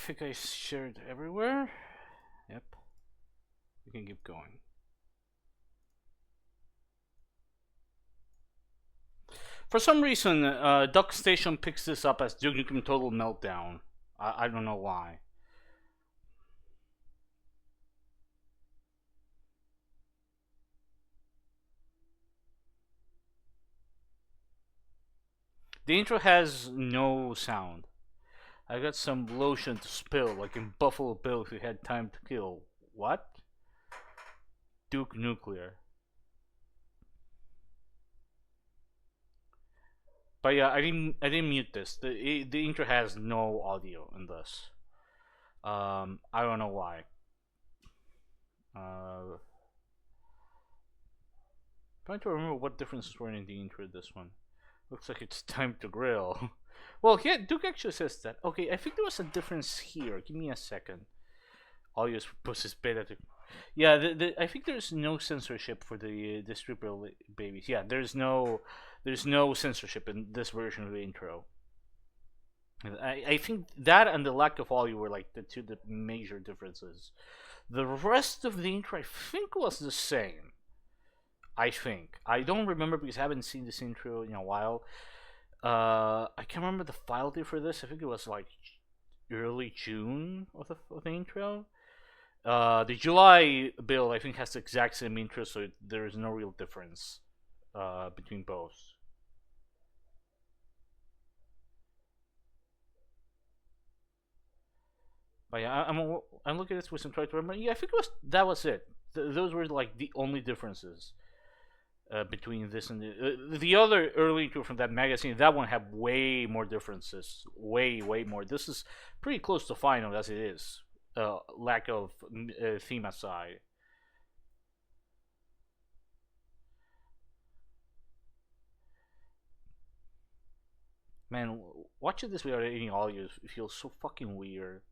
think I shared everywhere. Yep. We can keep going. For some reason, Duck Station picks this up as Duke Nukem Total Meltdown. I don't know why. The intro has no sound. I got some lotion to spill, like in Buffalo Bill if you had time to kill. What? Duke Nuclear. But yeah, I didn't mute this. The intro has no audio in this. I don't know why. Trying to remember what differences were in the intro of this one. Looks like it's time to grill. Well, yeah, Duke actually says that. Okay, I think there was a difference here. Give me a second. Audio pushes beta to. Yeah, I think there's no censorship for the stripper babies. Yeah, there's no censorship in this version of the intro. I think that and the lack of audio were like the major differences. The rest of the intro I think was the same. I think. I don't remember because I haven't seen this intro in a while. I can't remember the file date for this. I think it was like early June of the intro. The July build I think has the exact same intro, so there is no real difference between both. But yeah, I'm looking at this with some trying to remember. Yeah, I think that was it. Those were like the only differences. Between this and the other early intro from that magazine, that one had way more differences, way more. This is pretty close to final as it is. Lack of theme aside. Man, watching this without any audio feels so fucking weird.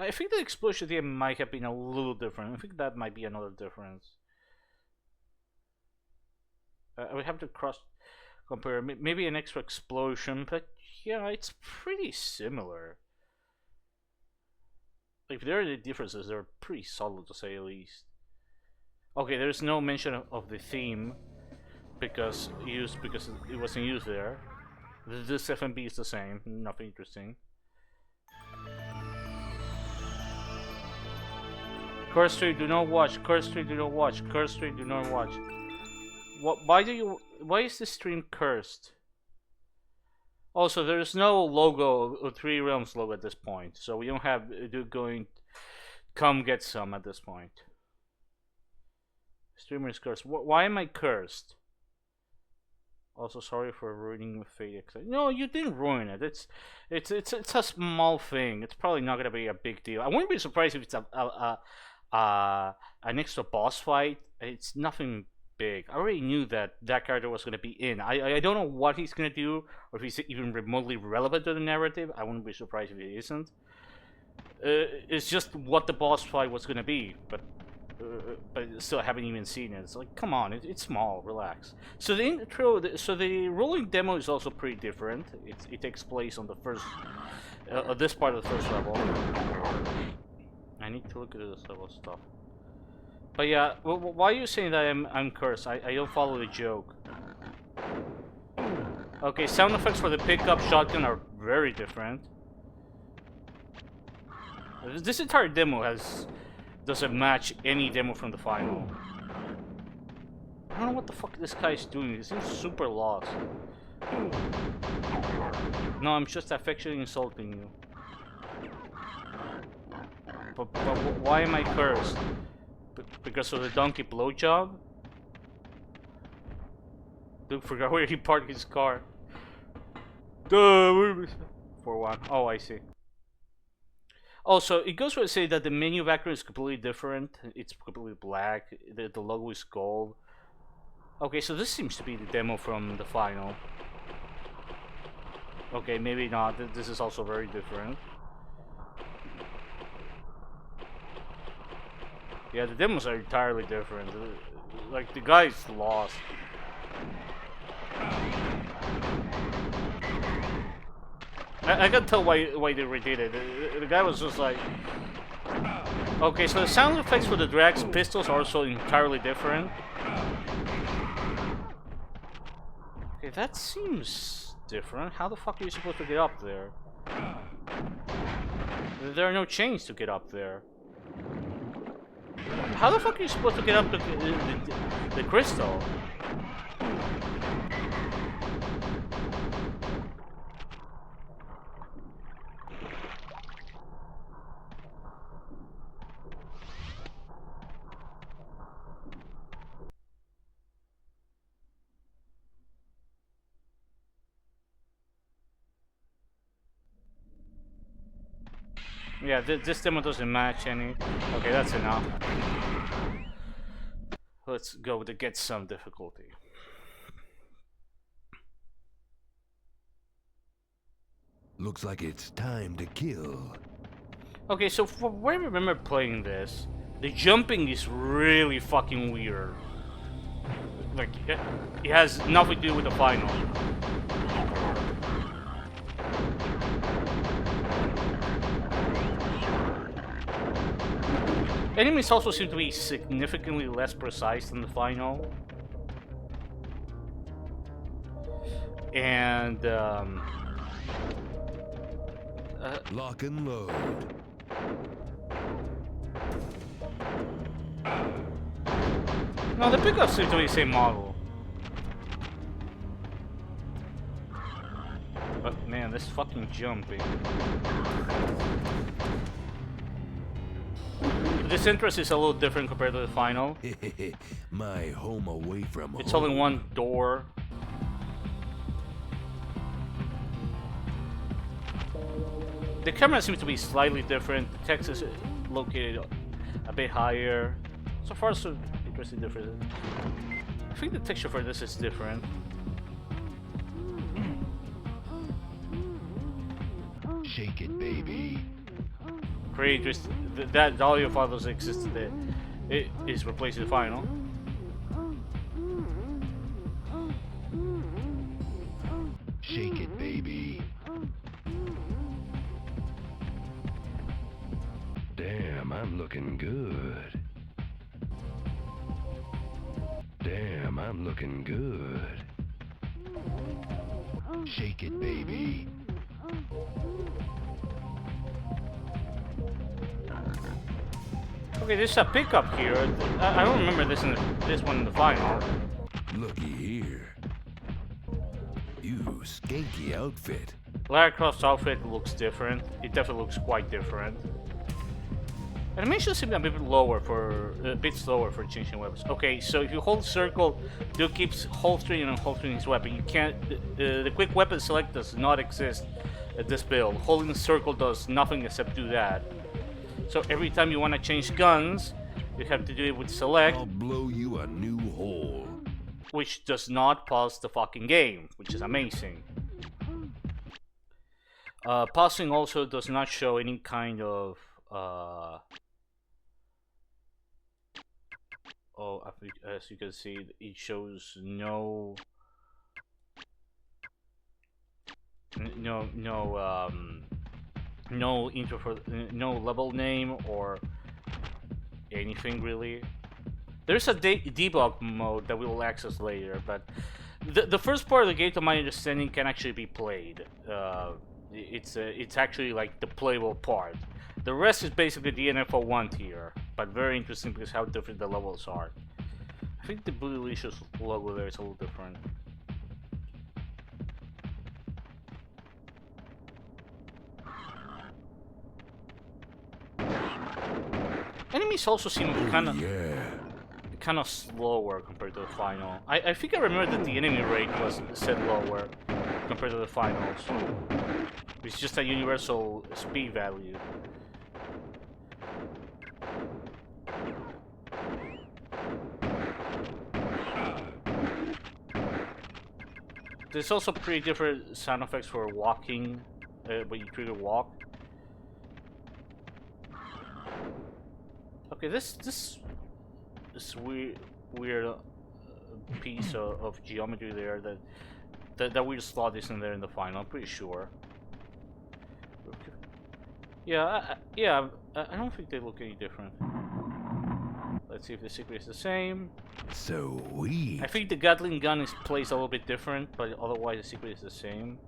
I think the explosion at the end might have been a little different. I think that might be another difference. I would have to compare maybe an extra explosion, but yeah, it's pretty similar. If there are any differences, they're pretty solid to say the least. Okay, there's no mention of the theme because it wasn't used there. This FMB is the same, nothing interesting. Curse Street, do not watch. Curse Street, do not watch. Curse Street, do not watch. What? Why is this stream cursed? Also, there's no logo, or Three Realms logo at this point, so we don't have going. Come get some at this point. Streamer is cursed. Why am I cursed? Also, sorry for ruining Fate. No, you didn't ruin it. It's a small thing. It's probably not gonna be a big deal. I wouldn't be surprised if it's an extra boss fight. It's nothing big. I already knew that character was gonna be in. I don't know what he's gonna do, or if he's even remotely relevant to the narrative. I wouldn't be surprised if he isn't. It's just what the boss fight was gonna be, but still I haven't even seen it. It's like, come on, it's small, relax. So the intro, the rolling demo is also pretty different. It takes place on the first, this part of the first level. I need to look at this level stuff. But yeah, why are you saying that I'm cursed? I don't follow the joke. Okay, sound effects for the pickup shotgun are very different. This entire demo doesn't match any demo from the final. I don't know what the fuck this guy's doing. He seems super lost. No, I'm just affectionately insulting you. But why am I cursed? Because of the donkey blowjob? Dude forgot where he parked his car. For one. Oh, I see. Also, it goes to say that the menu background is completely different. It's completely black. The logo is gold. Okay, so this seems to be the demo from the final. Okay, maybe not. This is also very different. Yeah, the demos are entirely different. Like, the guy's lost. I can tell why they redid it. The guy was just like, okay, so the sound effects for the Drag's pistols are also entirely different. Okay, that seems different. How the fuck are you supposed to get up there? There are no chains to get up there. How the fuck are you supposed to get up the crystal? Yeah, this demo doesn't match any. Okay, that's enough. Let's go to get some difficulty. Looks like it's time to kill. Okay, so from what I remember playing this, the jumping is really fucking weird. Like, it has nothing to do with the final. Enemies also seem to be significantly less precise than the final. And, lock and load. no, the pickups seem to be the same model. But man, this fucking jumping. This interest is a little different compared to the final. My home away from home. It's only one door. The camera seems to be slightly different. The text is located a bit higher. So far, so interesting difference. I think the texture for this is different. Shake it, baby. Pretty interesting. That audio file doesn't exist today. It is replacing the final. Shake it, baby. Damn, I'm looking good. Damn, I'm looking good. Shake it, baby. Okay, there's a pickup here. I don't remember this one in the final. Looky here. You skanky outfit. Lara Croft's outfit looks different. It definitely looks quite different. Animation seems a bit slower for changing weapons. Okay, so if you hold circle, Duke keeps holstering and unholstering his weapon. You can't. The quick weapon select does not exist at this build. Holding circle does nothing except do that. So every time you want to change guns, you have to do it with select. I'll blow you a new hole. Which does not pause the fucking game, which is amazing. Pausing also does not show any kind of as you can see, it shows no intro for no level name or anything really. There's a debug mode that we will access later, but the first part of the game, to my understanding, can actually be played. It's actually like the playable part. The rest is basically the NFO1 tier, but very interesting because how different the levels are. I think the Bootylicious logo there is a little different. Enemies also seem kind of slower compared to the final. I think I remember that the enemy rate was set lower compared to the finals. It's just a universal speed value. There's also pretty different sound effects for walking, when you trigger walk. Okay, this weird piece of geometry there, that weird slot isn't there in the final, I'm pretty sure. I don't think they look any different. Let's see if the secret is the same. Sweet. I think the Gatling gun is placed a little bit different, but otherwise the secret is the same.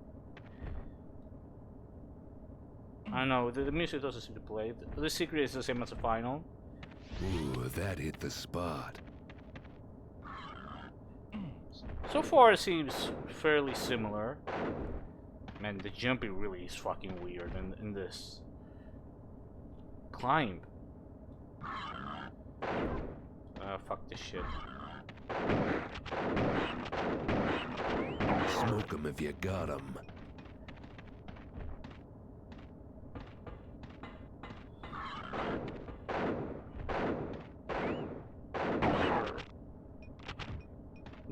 I don't know, the music doesn't seem to play. The secret is the same as the final. Ooh, that hit the spot. So far it seems fairly similar. Man, the jumping really is fucking weird in this. Climb. Fuck this shit. Smoke 'em if you got 'em.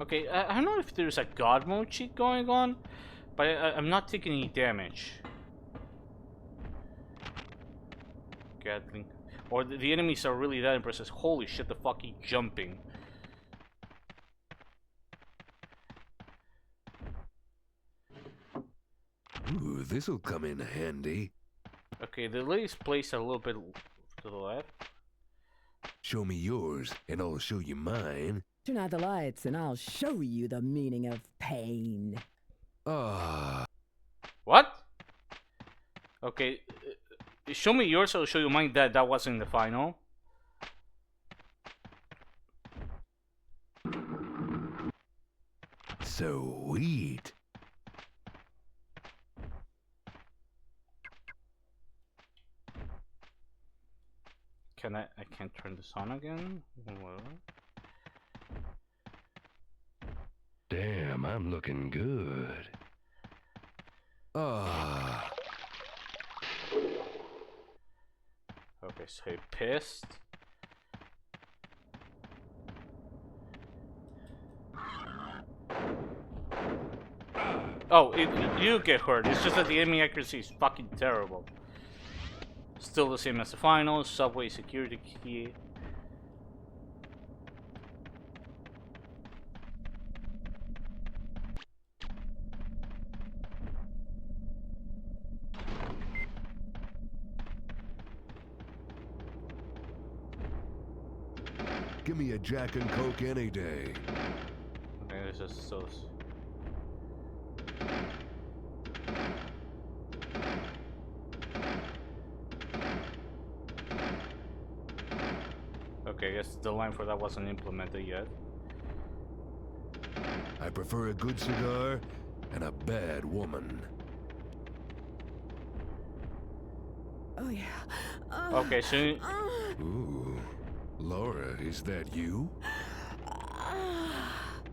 Okay, I don't know if there's a god mode cheat going on, but I'm not taking any damage. Gatling. Or the enemies are really that impressive. Holy shit, the fucking jumping. Ooh, this'll come in handy. Okay, the lady's placed a little bit to the left. Show me yours, and I'll show you mine. Turn out the lights and I'll show you the meaning of pain. Ah. What? Okay, show me yours, I'll show you mine. That wasn't in the final. Sweet. I can't turn this on again? What? Damn, I'm looking good. Ah. Okay, so he pissed. Oh, you get hurt. It's just that the enemy accuracy is fucking terrible. Still the same as the final. Subway security key. Give me a Jack and Coke any day. Okay, this is so. Okay, I guess the line for that wasn't implemented yet. I prefer a good cigar and a bad woman. Oh yeah. Okay, so Ooh. Laura, is that you?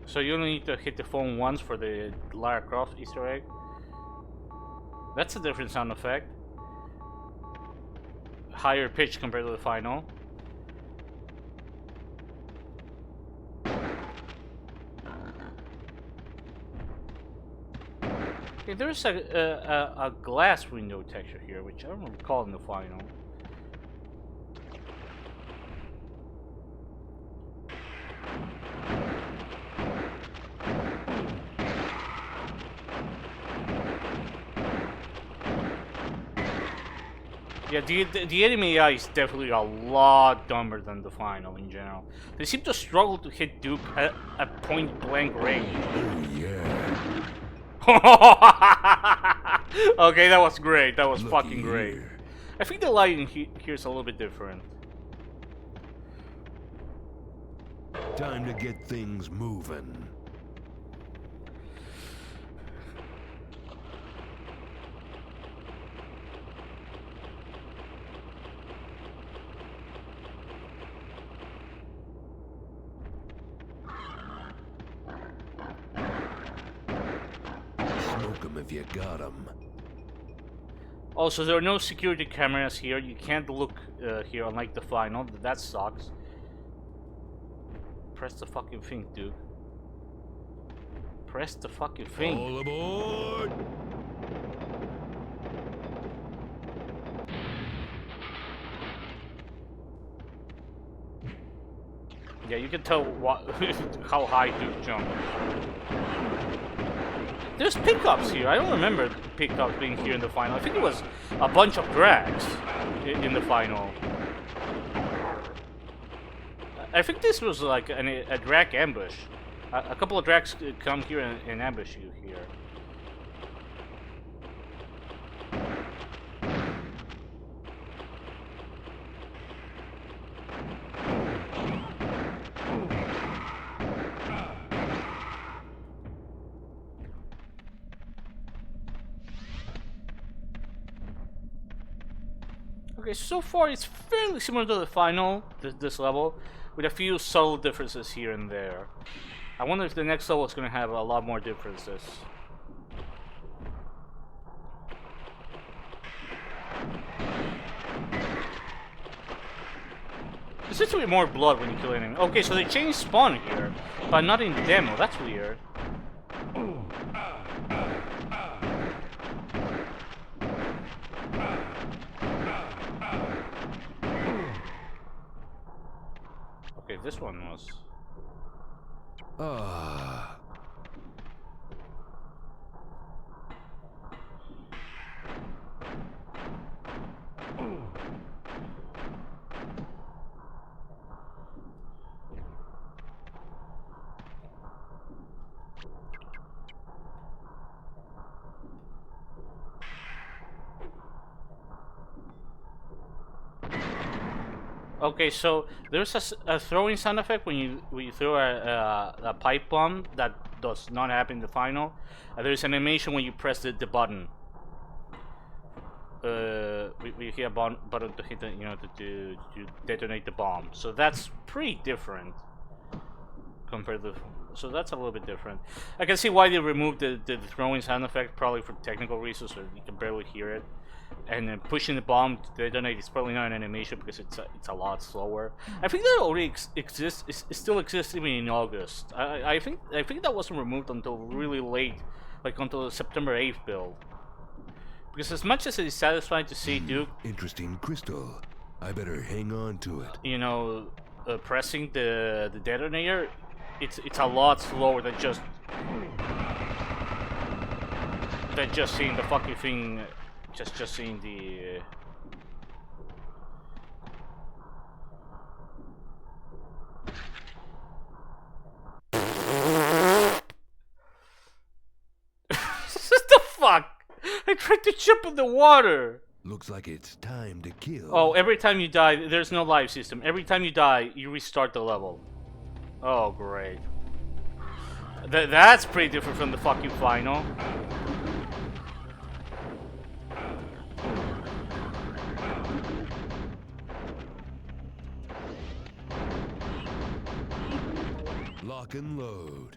so you only need to hit the phone once for the Lara Croft Easter egg. That's a different sound effect. Higher pitch compared to the final. Okay, there's a glass window texture here, which I don't recall in the final. Yeah, the enemy AI is definitely a lot dumber than the final in general. They seem to struggle to hit Duke at point blank range. Oh, yeah. Okay, that was great. That was Looky fucking great. here. I think the lighting here is a little bit different. Time to get things moving. Smoke 'em if you got 'em. Also, there are no security cameras here. You can't look here, unlike the final. That sucks. Press the fucking thing, dude. Press the fucking thing. All aboard! Yeah, you can tell what how high Duke jumped. There's pickups here. I don't remember pickups being here in the final. I think it was a bunch of drags in the final. I think this was like a drag ambush. A couple of drags come here and ambush you here. Okay, so far it's fairly similar to the final, this level, with a few subtle differences here and there. I wonder if the next level is going to have a lot more differences. There seems to be more blood when you kill an enemy. Okay, so they changed spawn here, but not in the demo. That's weird. Okay, this one was... Ah. Okay, so there's a throwing sound effect when you throw a pipe bomb that does not happen in the final. There's an animation when you press the button. We hit a button to hit the, to detonate the bomb. So that's pretty different compared to. So that's a little bit different. I can see why they removed the throwing sound effect, probably for technical reasons, so you can barely hear it. And then pushing the bomb to detonate is probably not an animation because it's a lot slower. I think that already exists. It still exists even in August. I think that wasn't removed until really late, like until the September 8th build. Because as much as it is satisfying to see Duke, Interesting crystal. I better hang on to it. pressing the detonator, it's a lot slower than just seeing the fucking thing. Just seeing the what the fuck? I tried to jump in the water. Looks like it's time to kill. Oh, every time you die, there's no life system. Every time you die, you restart the level. Oh, great. That's pretty different from the fucking final. Lock and load.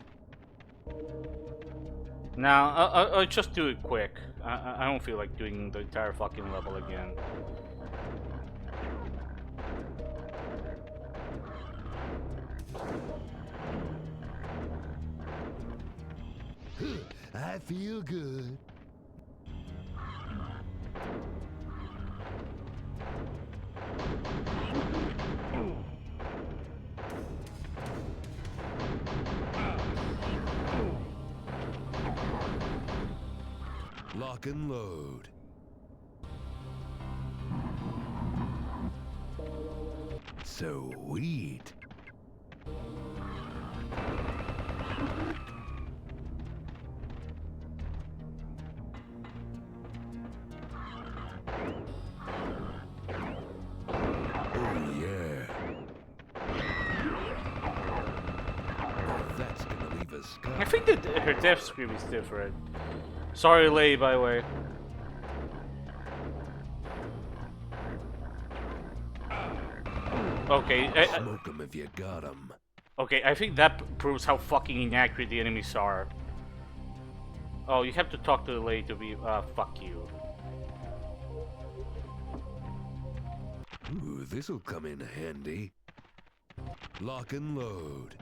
Now, I'll just do it quick. I don't feel like doing the entire fucking level again. I feel good. Lock and load. Sweet. Oh yeah. That's gonna leave a scar. I think that her death scream is different. Sorry, Lei, by the way. Okay, Smoke 'em if you got 'em. okay, I think that proves how fucking inaccurate the enemies are. Oh, you have to talk to the Lei to be. Fuck you. Ooh, this'll come in handy. Lock and load.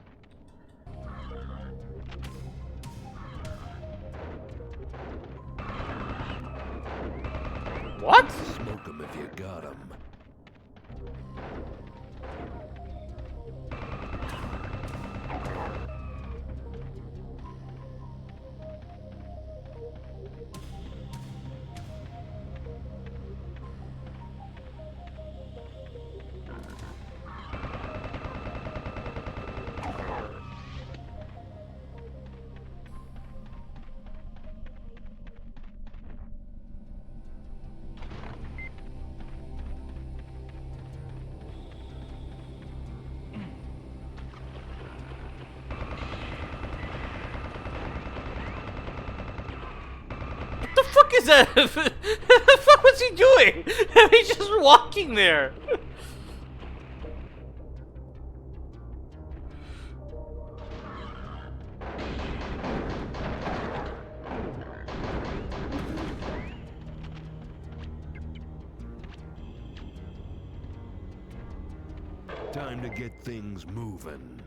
What? Smoke 'em if you got 'em. is that? What the fuck was he doing? He's just walking there. Time to get things moving.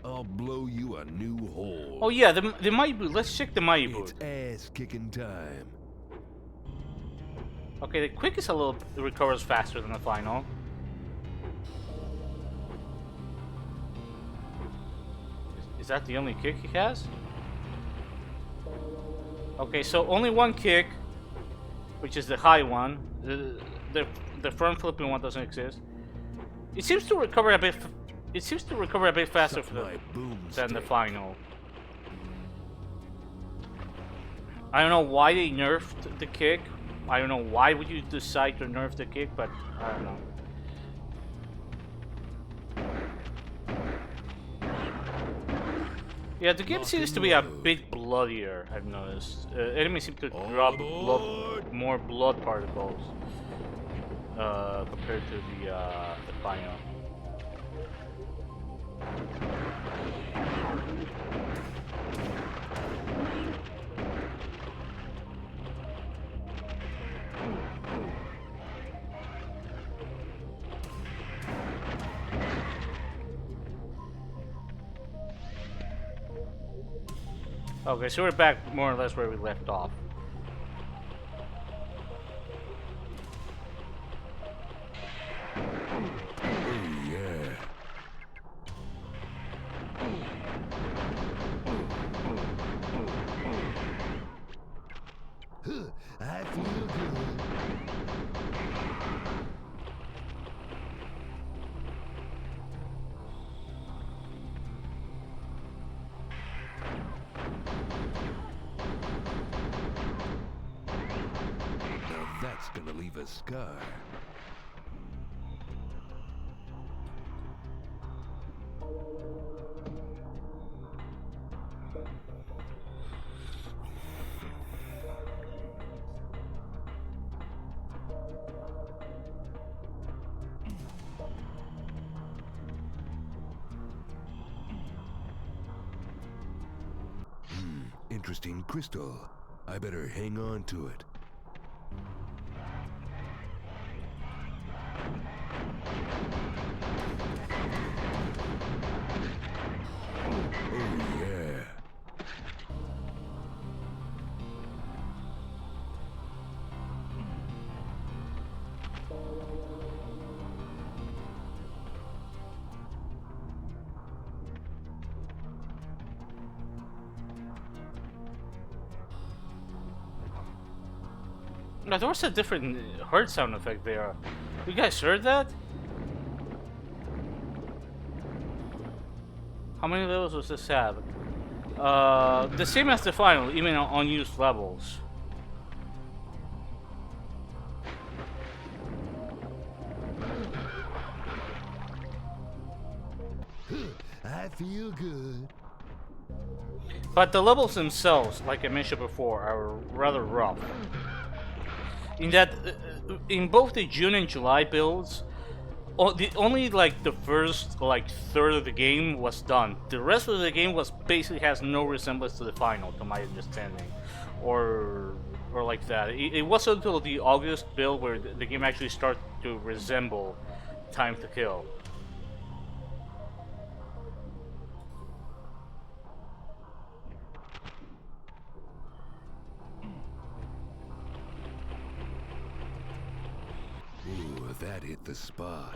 I'll blow you a new hole. Oh yeah, the might boot. Let's check the might boot. It's ass-kicking time. Okay, the quick is a little recovers faster than the final. Is that the only kick he has? Okay, so only one kick, which is the high one. The front flipping one doesn't exist. It seems to recover a bit. It seems to recover a bit faster than the final. I don't know why they nerfed the kick. I don't know why would you decide to nerf the kick, but I don't know. Yeah, the game seems to be a bit bloodier, I've noticed. Enemies seem to drop more blood particles compared to the final. Okay, so we're back more or less where we left off. I feel good. Now that's gonna leave a scar. Interesting crystal. I better hang on to it. Oh yeah. Now, there was a different hurt sound effect there. You guys heard that? How many levels does this have? The same as the final, even on unused levels. I feel good. But the levels themselves, like I mentioned before, are rather rough. In that, in both the June and July builds, only like the first like third of the game was done. The rest of the game basically has no resemblance to the final, to my understanding, or like that. It wasn't until the August build where the game actually started to resemble Time to Kill. Ooh, that hit the spot.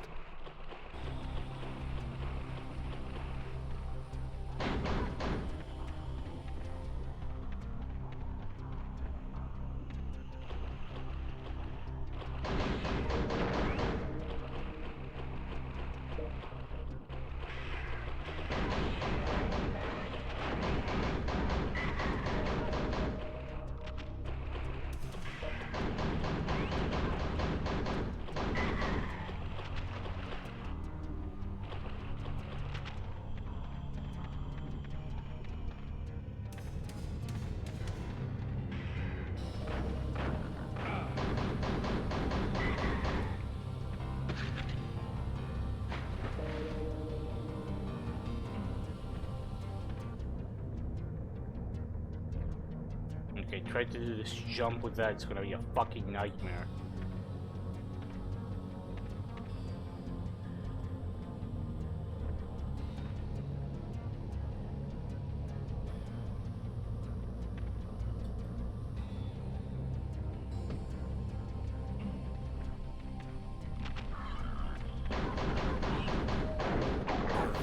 Okay, try to do this jump with that, it's gonna be a fucking nightmare.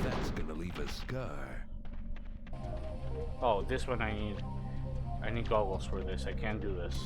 That's gonna leave a scar. Oh, this one I need goggles for this. I can't do this.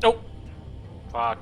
Oh! Fuck.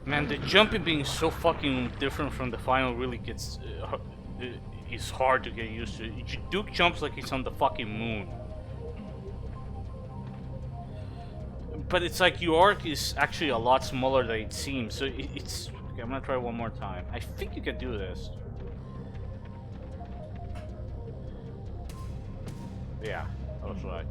Man, the jumping being so fucking different from the final really gets is hard to get used to. Duke jumps like he's on the fucking moon, but it's like your arc is actually a lot smaller than it seems. So it's. Okay, I'm gonna try one more time. I think you can do this. Yeah, I was right.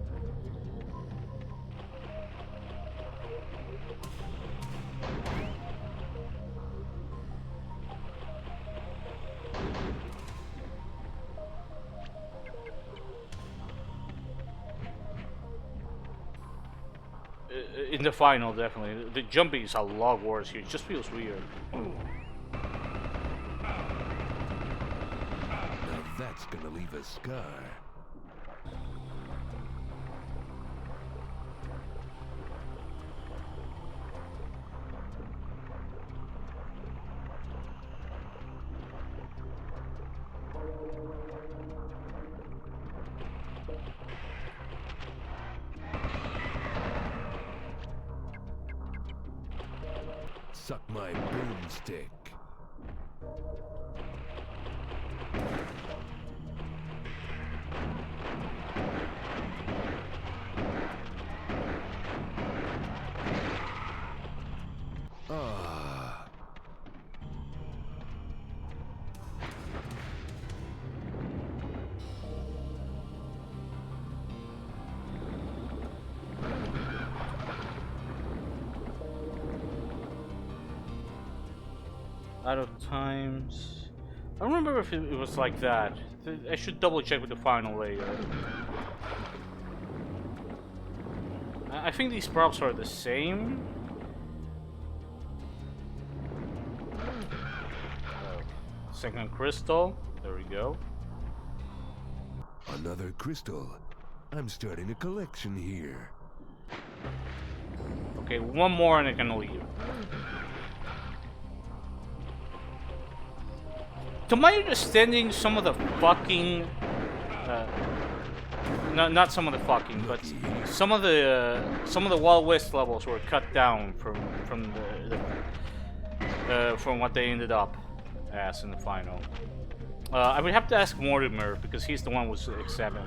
In the final, definitely. The jumping is a lot worse here. It just feels weird. Now that's gonna leave a scar. Suck my boomstick. Ah. Out of times. I don't remember if it was like that. I should double check with the final later. I think these props are the same. Second crystal. There we go. Another crystal. I'm starting a collection here. Okay, one more and I can leave. To my understanding, some of the fucking... not some of the fucking, but some of the Wild West levels were cut down from what they ended up as in the final. I would have to ask Mortimer because he's the one with 7.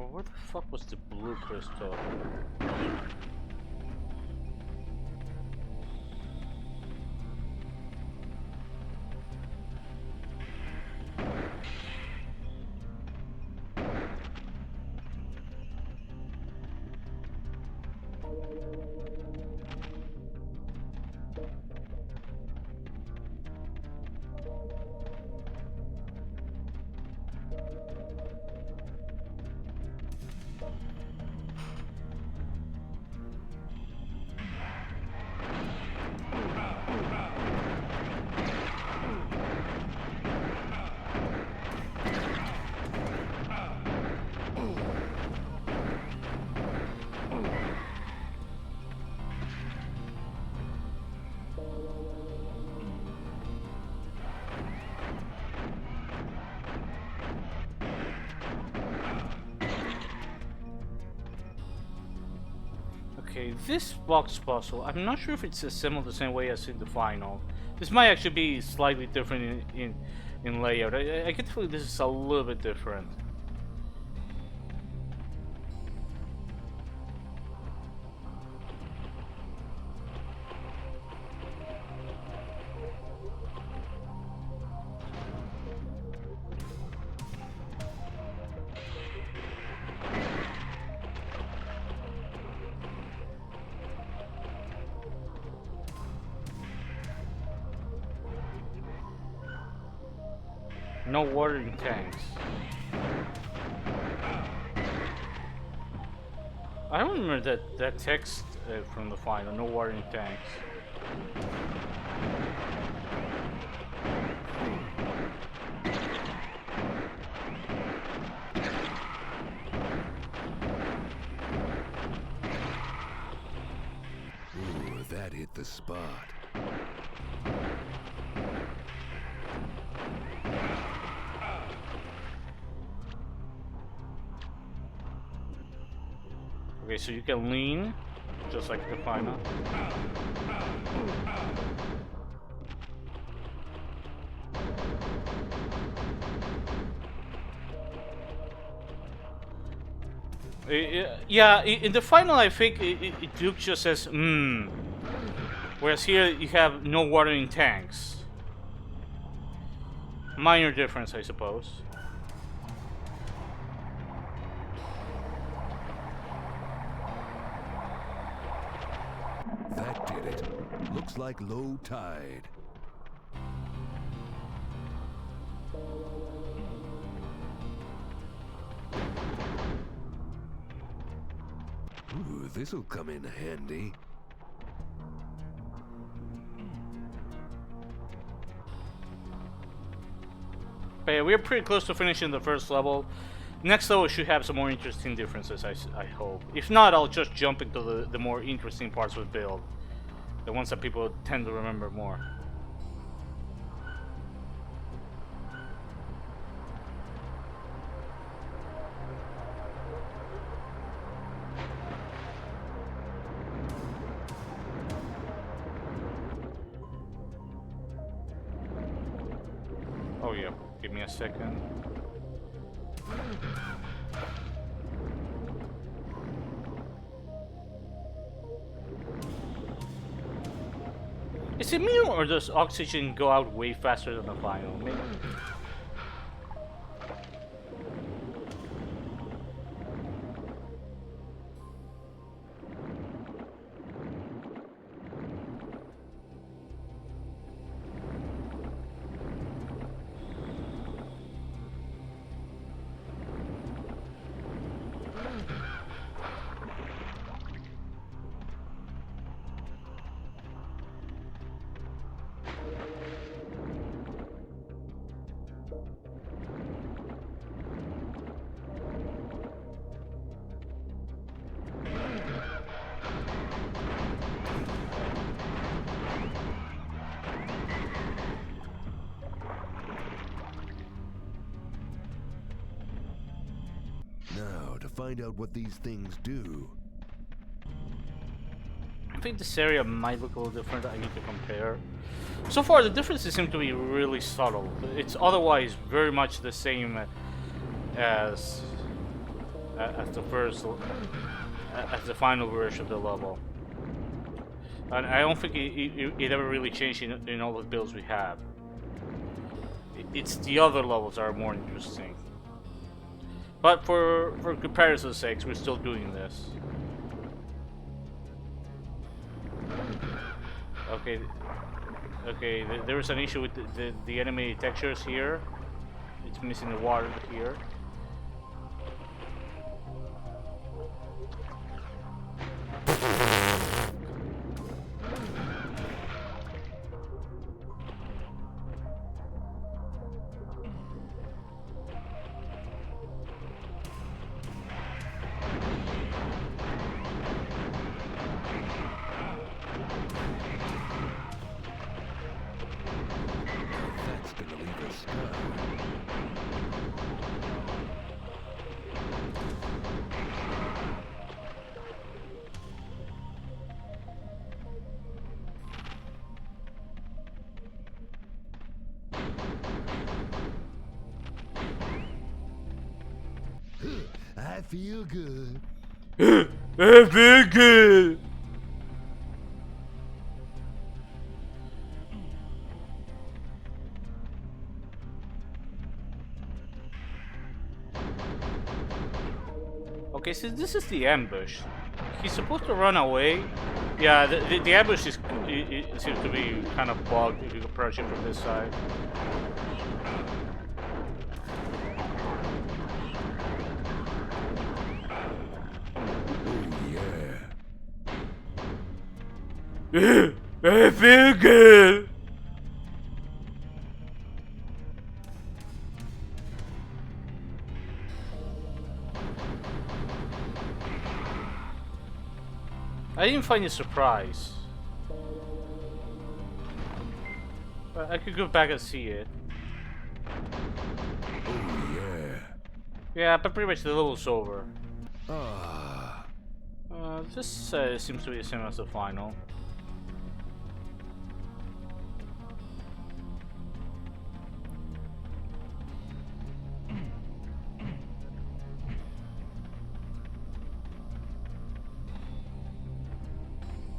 But where the fuck was the blue crystal? Okay, this box puzzle, I'm not sure if it's assembled the same way as in the final. This might actually be slightly different in layout. I get the feeling this is a little bit different. No watering tanks. I don't remember that text from the final. No watering tanks. Ooh, that hit the spot. Okay, so you can lean, just like the final. Yeah, in the final I think Duke just says, whereas here you have no watering tanks. Minor difference, I suppose. That did it. Looks like low tide. Ooh, this'll come in handy. But yeah, we're pretty close to finishing the first level. Next level should have some more interesting differences, I hope. If not, I'll just jump into the more interesting parts of the build. The ones that people tend to remember more. Oh yeah, give me a second. Is it me or does oxygen go out way faster than the final? Maybe. Now, to find out what these things do. I think this area might look a little different. I need to compare. So far, the differences seem to be really subtle. It's otherwise very much the same as as the first, as the final version of the level. And I don't think it ever really changed in all the builds we have. It's the other levels that are more interesting. But for comparison's sakes, we're still doing this. Okay, okay. There is an issue with the enemy textures here. It's missing the water here. I feel good. I feel good. Okay, so this is the ambush. He's supposed to run away. Yeah, the ambush is it seems to be kind of bugged if you approach it from this side. I feel good. I didn't find a surprise. I could go back and see it. Oh yeah. Yeah, but pretty much the level's over. Ah. This seems to be the same as the final.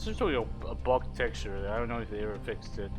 It's really a bug texture. I don't know if they ever fixed it.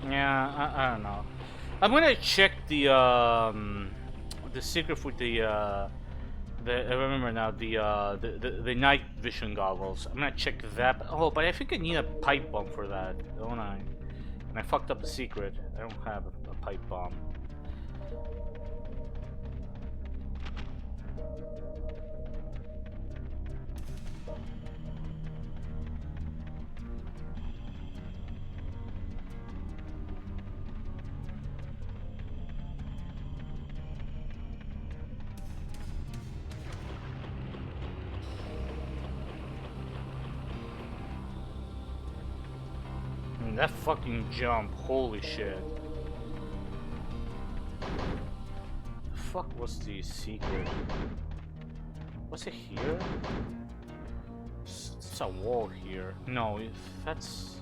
Yeah, I don't know. I'm gonna check the secret with the I remember now the night vision goggles. I'm gonna check that. Oh, but I think I need a pipe bomb for that, don't I? And I fucked up the secret. I don't have a pipe bomb. That fucking jump, holy shit. The fuck was the secret? Was it here? It's a wall here. No, that's...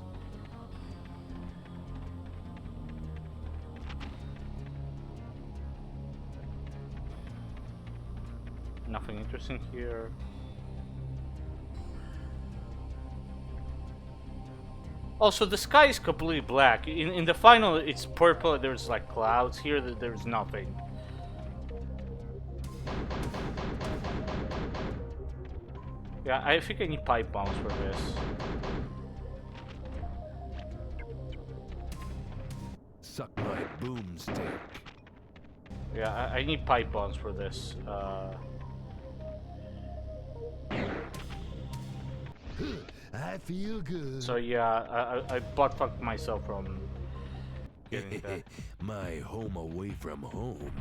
Nothing interesting here. Also, the sky is completely black. In the final, it's purple. There's like clouds. Here, there's nothing. Yeah, I think I need pipe bombs for this. Suck my boomstick. Yeah, I need pipe bombs for this. I feel good. So yeah, I butt fucked myself from getting that. My home away from home.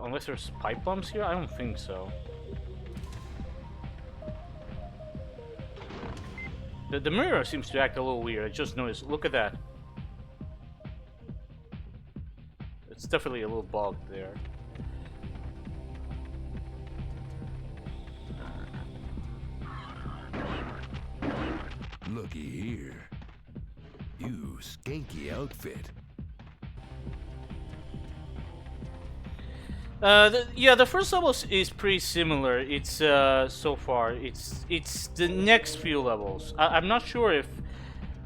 Unless there's pipe bombs here, I don't think so. The mirror seems to act a little weird. I just noticed. Look at that. It's definitely a little bogged there. Looky here. You skanky outfit. The first level is pretty similar. It's so far it's the next few levels. I'm not sure if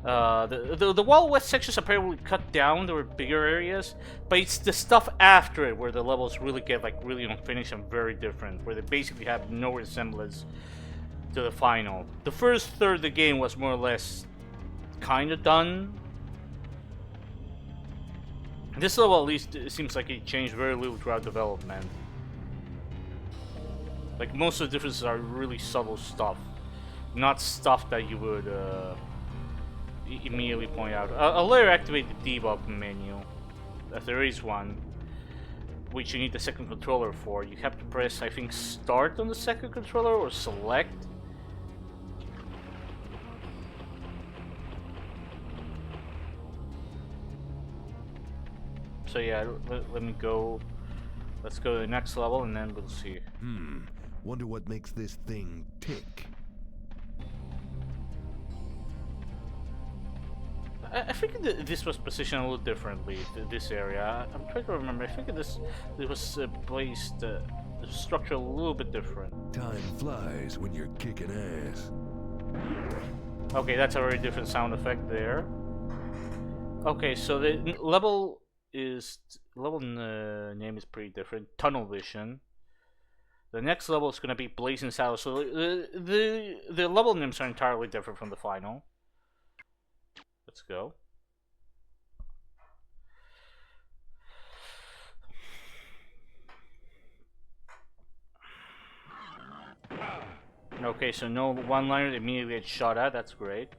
the Wild West sections apparently cut down. There were bigger areas, but it's the stuff after it where the levels really get like really unfinished and very different, where they basically have no resemblance to the final. The first third of the game was more or less kind of done. This level, at least, it seems like it changed very little throughout development. Like, most of the differences are really subtle stuff, not stuff that you would immediately point out. I'll later activate the debug menu, if there is one, which you need the second controller for. You have to press, I think, start on the second controller or select. So yeah, let me go. Let's go to the next level and then we'll see. Wonder what makes this thing tick. I think this was positioned a little differently. This area. I'm trying to remember. I think this was placed the structure a little bit different. Time flies when you're kicking ass. Okay, that's a very different sound effect there. Okay, so the level name is pretty different. Tunnel vision. The next level is gonna be blazing saddle. So the level names are entirely different from the final. Let's go. Okay, so no one-liner immediately gets shot at. That's great.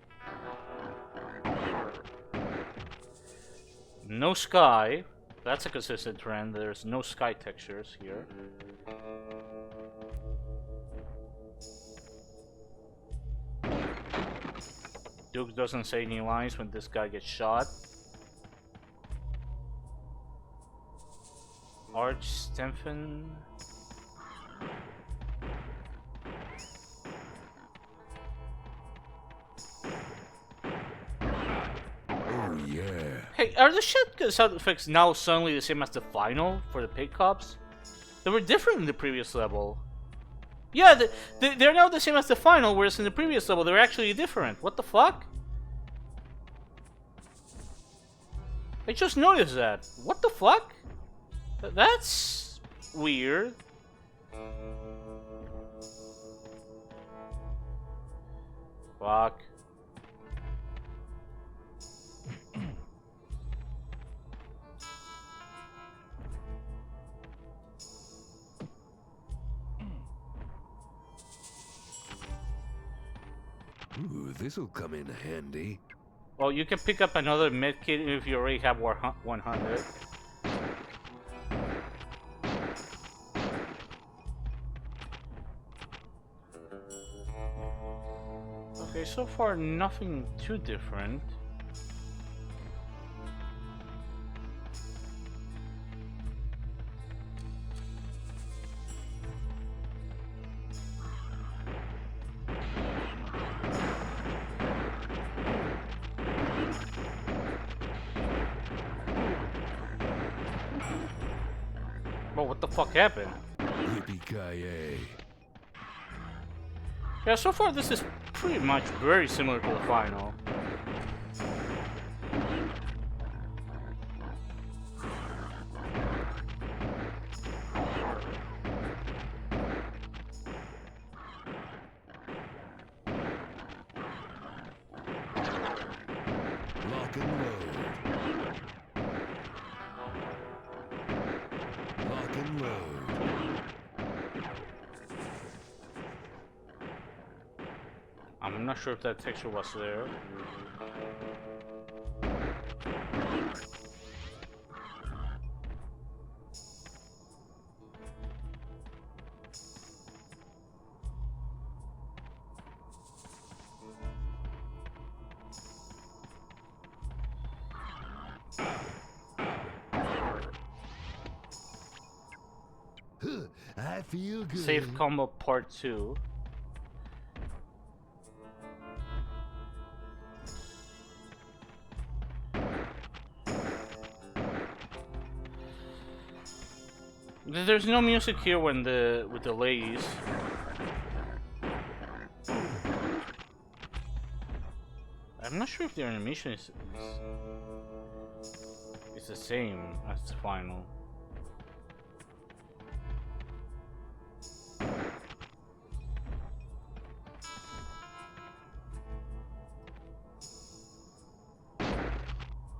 No sky. That's a consistent trend. There's no sky textures here. Duke doesn't say any lines when this guy gets shot. Arch Stemphin. Oh yeah. Hey, are the shotgun sound effects now suddenly the same as the final for the pig cops? They were different in the previous level. Yeah, they're now the same as the final, whereas in the previous level they're actually different. What the fuck? I just noticed that. What the fuck? That's weird. Fuck. Ooh, this'll come in handy. Well, you can pick up another medkit if you already have 100. Okay, so far nothing too different. Well, what the fuck happened? Yippee-ki-yay. Yeah, so far this is pretty much very similar to the final. Lock and load. Lock and load. I'm I'm not sure if that texture was there. I feel good. Safe combo part 2. There's no music here when with the ladies. I'm not sure if the animation is the same as the final.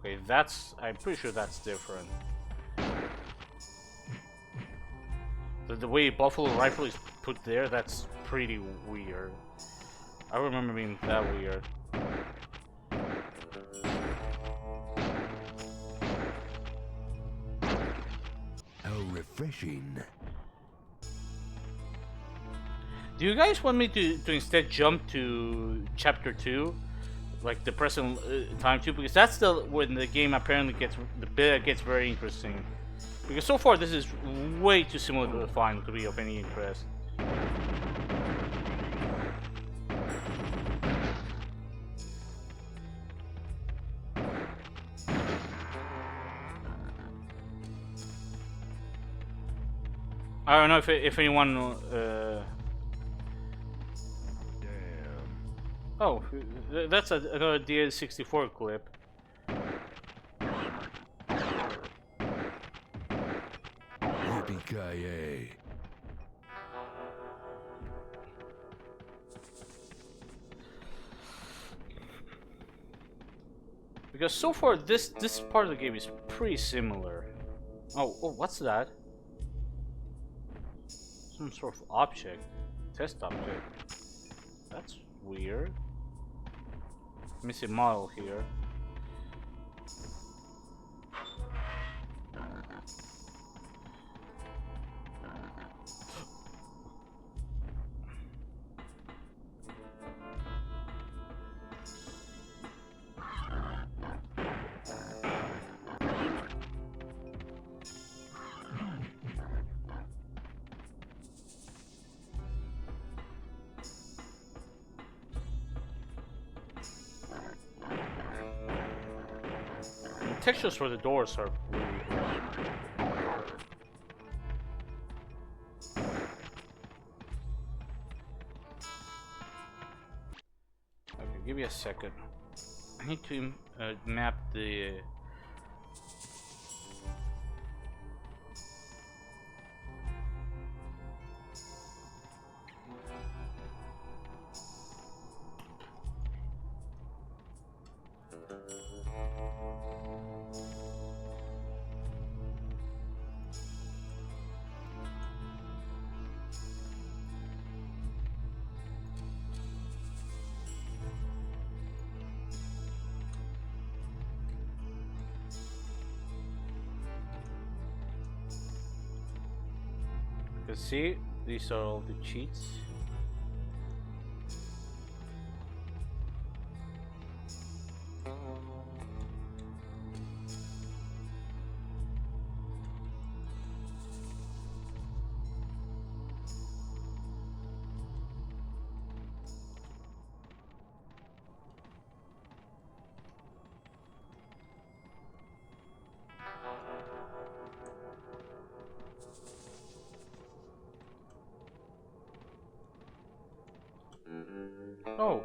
Okay, I'm pretty sure that's different. The way Buffalo Rifle is put there, that's pretty weird. I remember being that weird. How refreshing. Do you guys want me to instead jump to chapter 2? Like the present time 2? Because that's when the game apparently gets very interesting. Because so far this is way too similar to the final to be of any interest. I don't know if anyone. Oh, that's another DL64 clip. Yippee-ki-yay. Because so far this part of the game is pretty similar. Oh, what's that? Some sort of object, test object. That's weird. Let me see model here. Textures for the doors are weird. Okay, give me a second. I need to map the. See, these are all the cheats. Oh.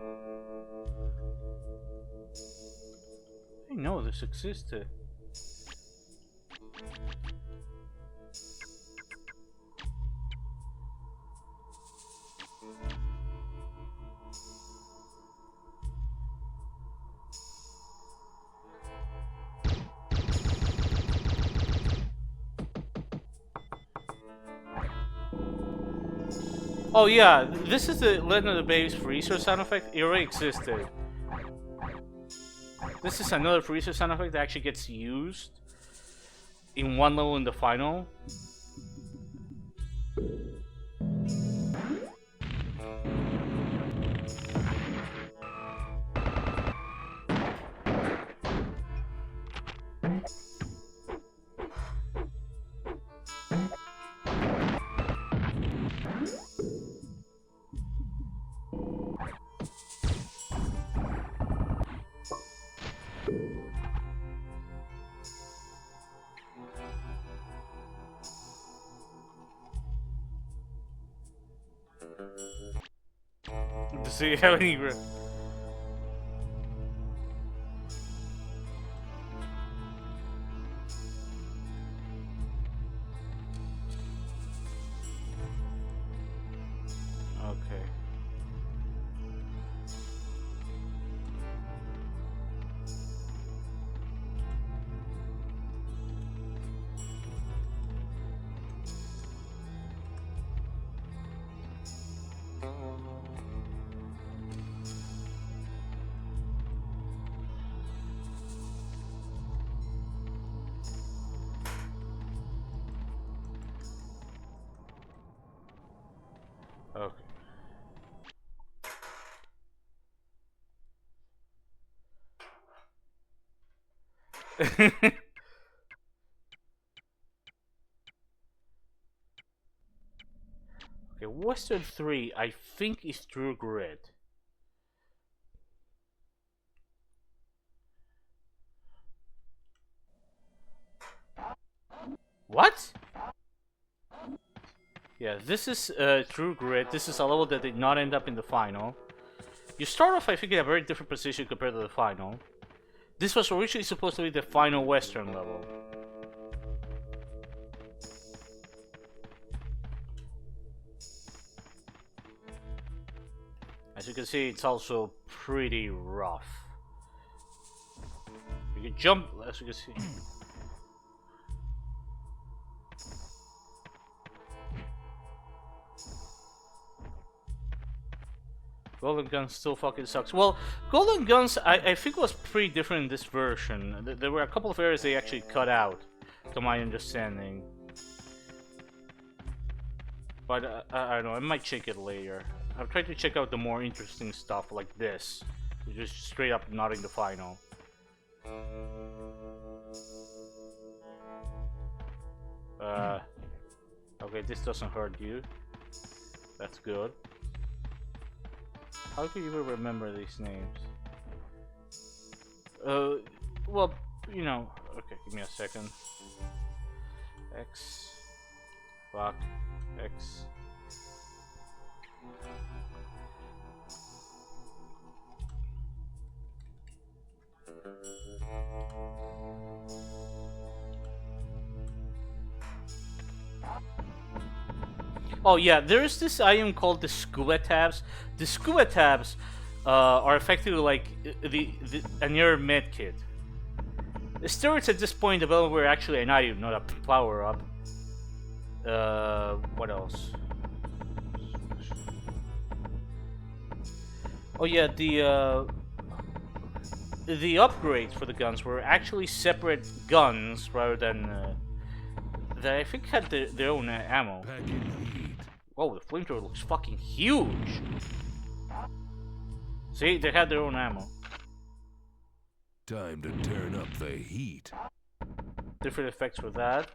I didn't know this existed. Oh yeah, this is the Legend of the Base freezer sound effect. It already existed. This is another freezer sound effect that actually gets used in one level in the final. To see how many. Okay. Okay. Okay, Western 3, I think is True Grid. What? Yeah, this is True Grid. This is a level that did not end up in the final. You start off, I think, in a very different position compared to the final. This was originally supposed to be the final Western level. As you can see, it's also pretty rough. You can jump, as you can see. Golden Guns still fucking sucks. Well, Golden Guns, I think was pretty different in this version. There were a couple of areas they actually cut out, to my understanding. But I don't know, I might check it later. I've tried to check out the more interesting stuff like this. Just straight up not in the final. Okay, this doesn't hurt you. That's good. How can you even remember these names? Well, you know. Okay, give me a second. X. Fuck. X. Oh yeah, there is this item called the scuba tabs. The scuba tabs are effectively like a near med kit. The steroids at this point developed were actually an item, not a power up. What else? Oh yeah, the upgrades for the guns were actually separate guns rather than that I think had their own ammo. Whoa, the flamethrower looks fucking huge! See, they had their own ammo. Time to turn up the heat. Different effects for that.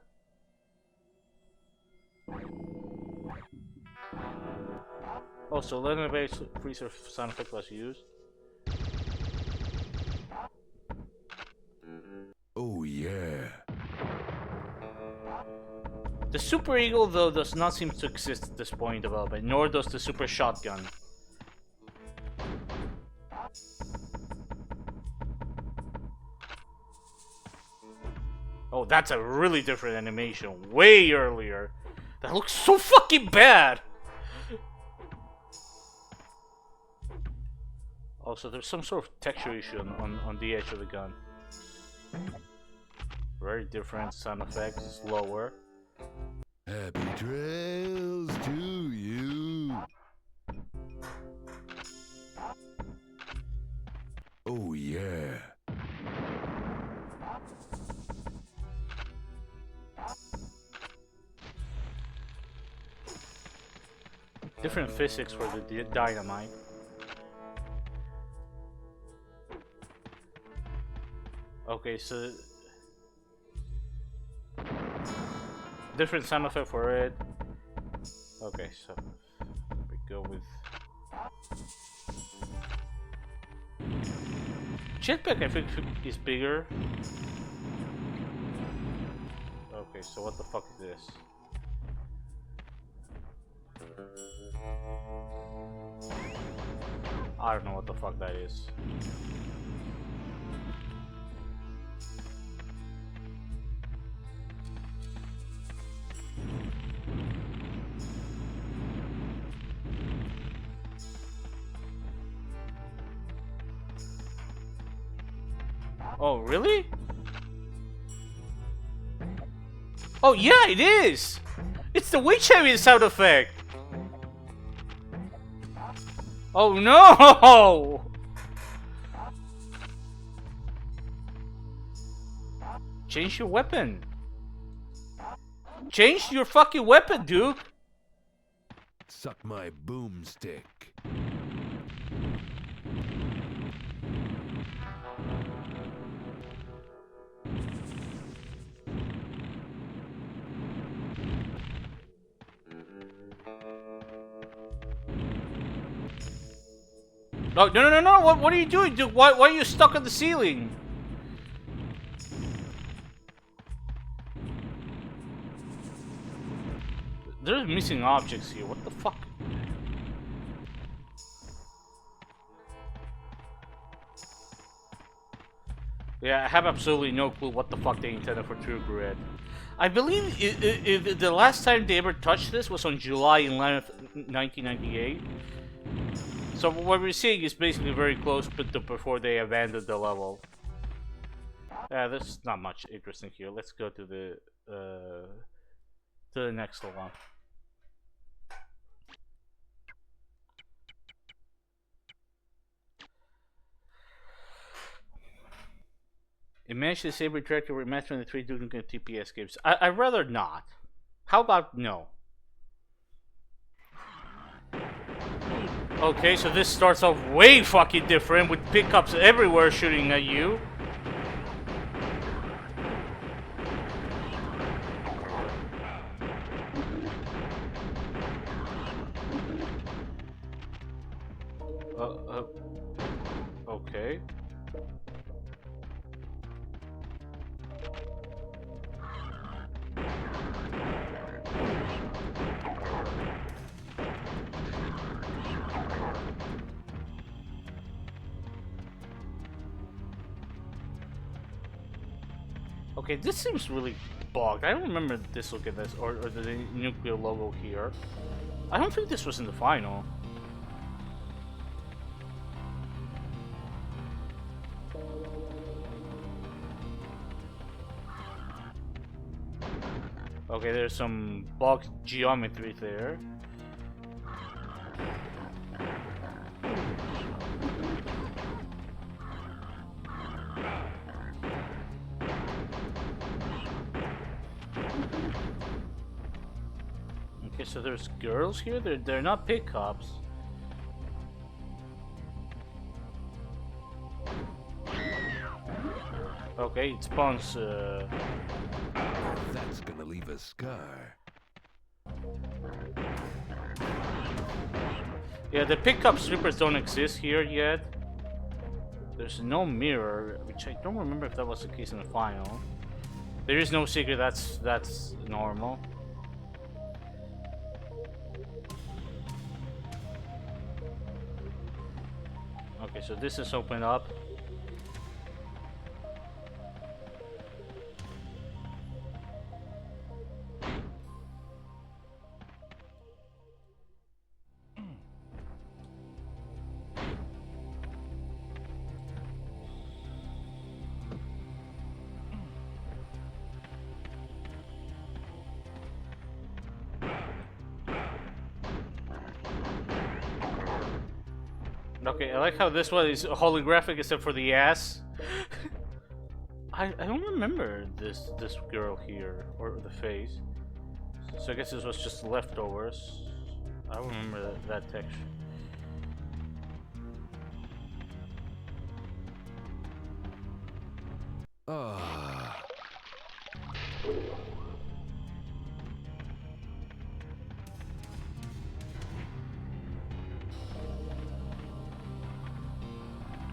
Also, Legend of the Base freezer sound effect was used. Oh yeah. The Super Eagle, though, does not seem to exist at this point in development, nor does the Super Shotgun. Oh, that's a really different animation, way earlier. That looks so fucking bad! Also, there's some sort of texture issue on the edge of the gun. Very different sound effects, slower. Happy trails to you. Different physics for the dynamite. Okay, so different sound effect for it. Okay, so we go with jetpack. I think is bigger. Okay, so what the fuck is this? I don't know what the fuck that is. Oh, really? Oh, yeah, it is! It's the witch having sound effect! Oh no! Change your weapon. Change your fucking weapon, dude. Suck my boomstick. Oh, no! What are you doing, dude? Why are you stuck on the ceiling? There's missing objects here. What the fuck? Yeah, I have absolutely no clue what the fuck they intended for True Grit. I believe the last time they ever touched this was on July 11th, 1998. So what we're seeing is basically very close to before they abandoned the level. There's not much interesting here. Let's go to the next one. Imagine the Saber Director remastering the 3 Nukem TPS games. I'd rather not. How about no? Okay, so this starts off way fucking different with pickups everywhere shooting at you. Okay. Okay, this seems really bugged. I don't remember this look at this or the nuclear logo here. I don't think this was in the final. Okay, there's some box geometry there. Okay, so there's girls here. They're not pickups. Okay, it spawns. That's gonna leave a scar. Yeah, the pickup strippers don't exist here yet. There's no mirror, which I don't remember if that was the case in the final. There is no secret. That's normal. Okay, so this is open up. Okay, I like how this one is holographic except for the ass. I don't remember this girl here or the face. So I guess this was just leftovers. I remember that texture.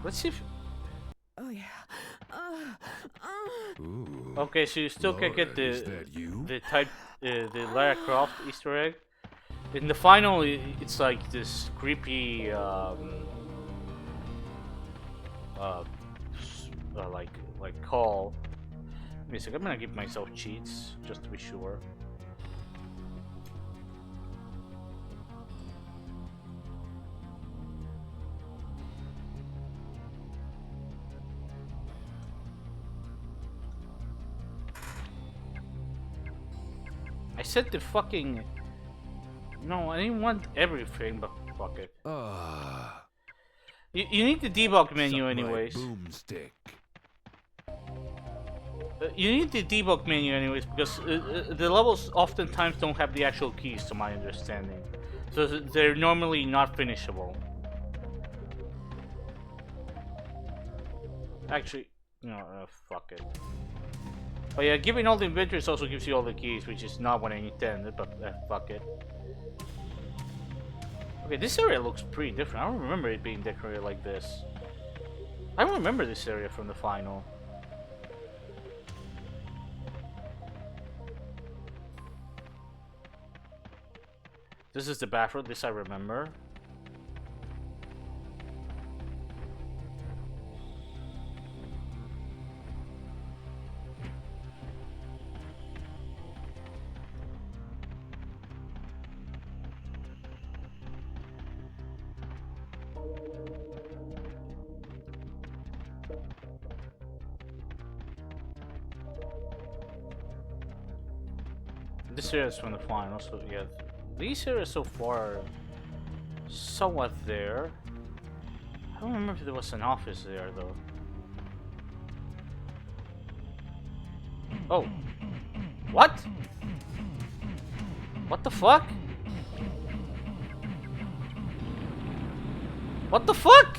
Let's see if... Oh yeah. Okay, so you still can get the type the Lara Croft Easter egg. In the final, it's like this creepy like call. Wait a second, I'm gonna give myself cheats just to be sure. I said the fucking... No, I didn't want everything, but fuck it. You need the debug menu anyways. Boomstick. You need the debug menu anyways because the levels oftentimes don't have the actual keys to my understanding. So they're normally not finishable. Actually, no, fuck it. Oh yeah, giving all the inventories also gives you all the keys, which is not what I intended, but fuck it. Okay, this area looks pretty different. I don't remember it being decorated like this. I don't remember this area from the final. This is the bathroom, this I remember. This area is from the final, so yeah. These areas so far are somewhat there. I don't remember if there was an office there though. Oh. What? What the fuck? What the fuck?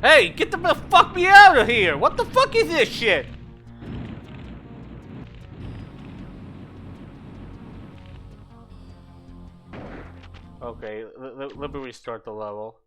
Hey, get the fuck me out of here! What the fuck is this shit? Okay, let me restart the level.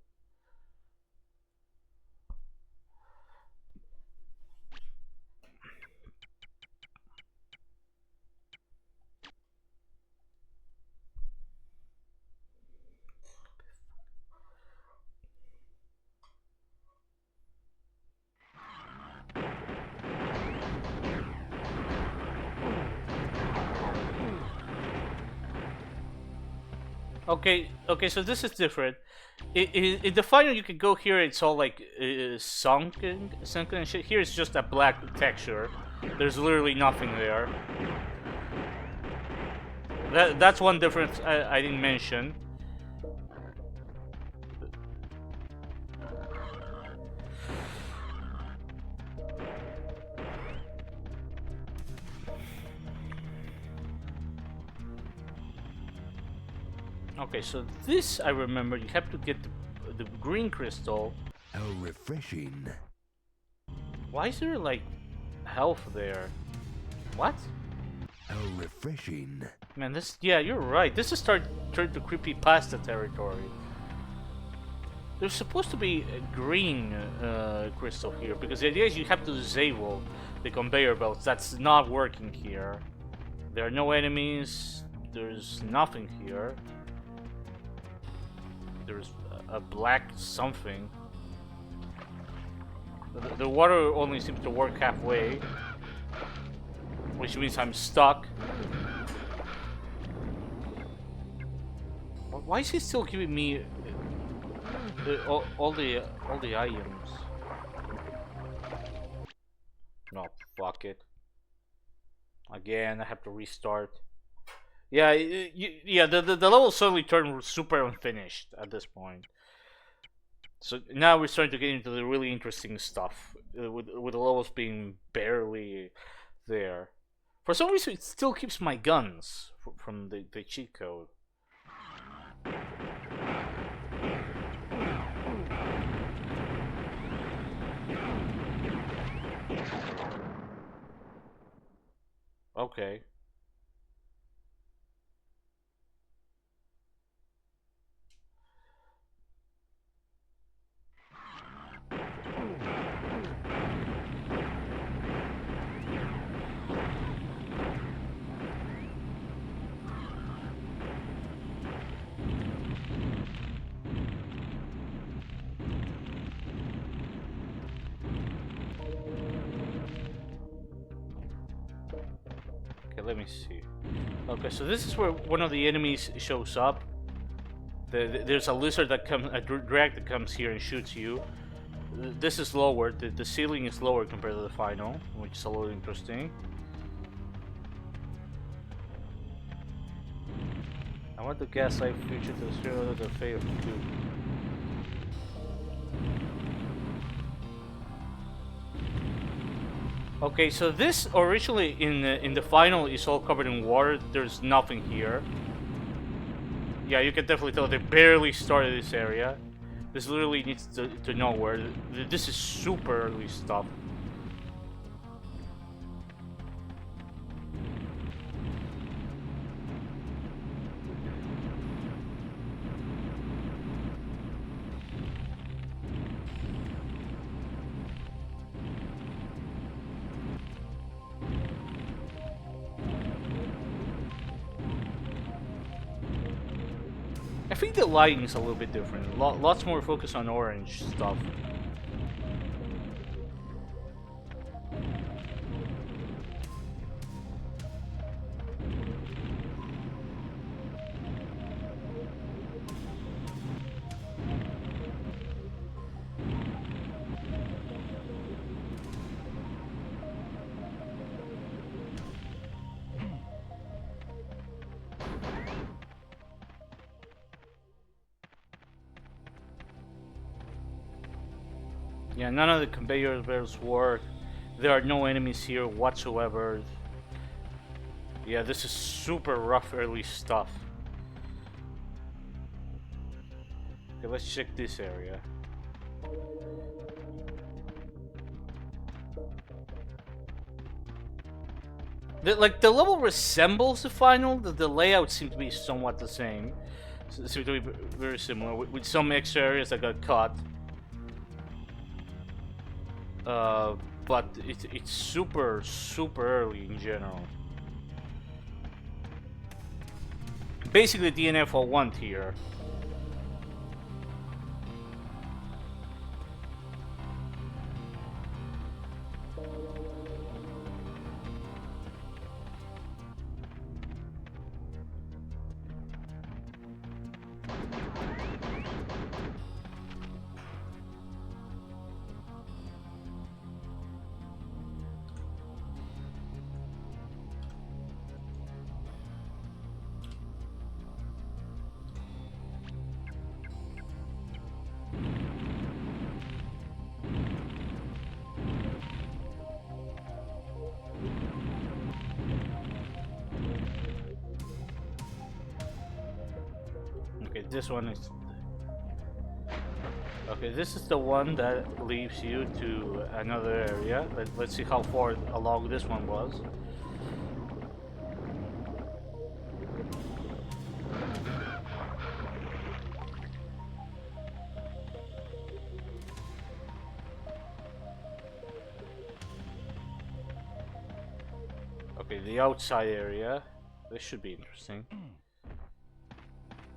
Okay, so this is different. In the final, you can go here. It's all like sunken and shit. Here it's just a black texture. There's literally nothing there. That's one difference I didn't mention. Okay, so this I remember. You have to get the green crystal. How refreshing. Why is there like health there? What? How refreshing. Man, this... Yeah, you're right. This is turned to creepypasta territory. There's supposed to be a green crystal here, because the idea is you have to disable the conveyor belts. That's not working here. There are no enemies. There's nothing here. There's a black something. The water only seems to work halfway, which means I'm stuck. Why is he still giving me all the items? No, fuck it. Again, I have to restart. Yeah, yeah. The level suddenly turned super unfinished at this point. So now we're starting to get into the really interesting stuff, with the levels being barely there. For some reason, it still keeps my guns from the cheat code. Okay. Let me see. Okay, so this is where one of the enemies shows up. There's a lizard that comes, a drag that comes here and shoots you. This is lower. The ceiling is lower compared to the final, which is a little interesting. I want to gaslight future to zero the fate of Duke. Okay, so this originally in the final is all covered in water. There's nothing here. Yeah, you can definitely tell they barely started this area. This literally needs to nowhere. This is super early stuff. I think the lighting is a little bit different. Lots more focus on orange stuff. Yeah, none of the conveyor belts work. There are no enemies here whatsoever. Yeah, this is super rough early stuff. Okay, let's check this area. The level resembles the final. The layout seems to be somewhat the same. It seems to be very similar, with some extra areas that got cut. But it's super early in general. Basically DNF 01 tier. This one is okay. This is the one that leads you to another area. Let's see how far along this one was. Okay, the outside area. This should be interesting.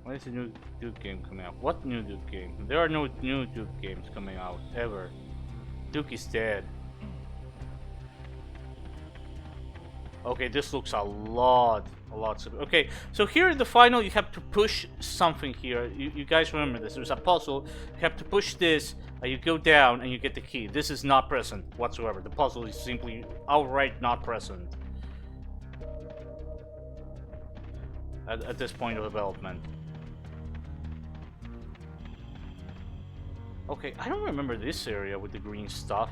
When is the new Duke game coming out? What new Duke game? There are no new Duke games coming out, ever. Duke is dead. Okay, this looks a lot. Okay, so here in the final, you have to push something here. You guys remember this. There's a puzzle. You have to push this, and you go down, and you get the key. This is not present whatsoever. The puzzle is simply outright not present at this point of development. Okay, I don't remember this area with the green stuff.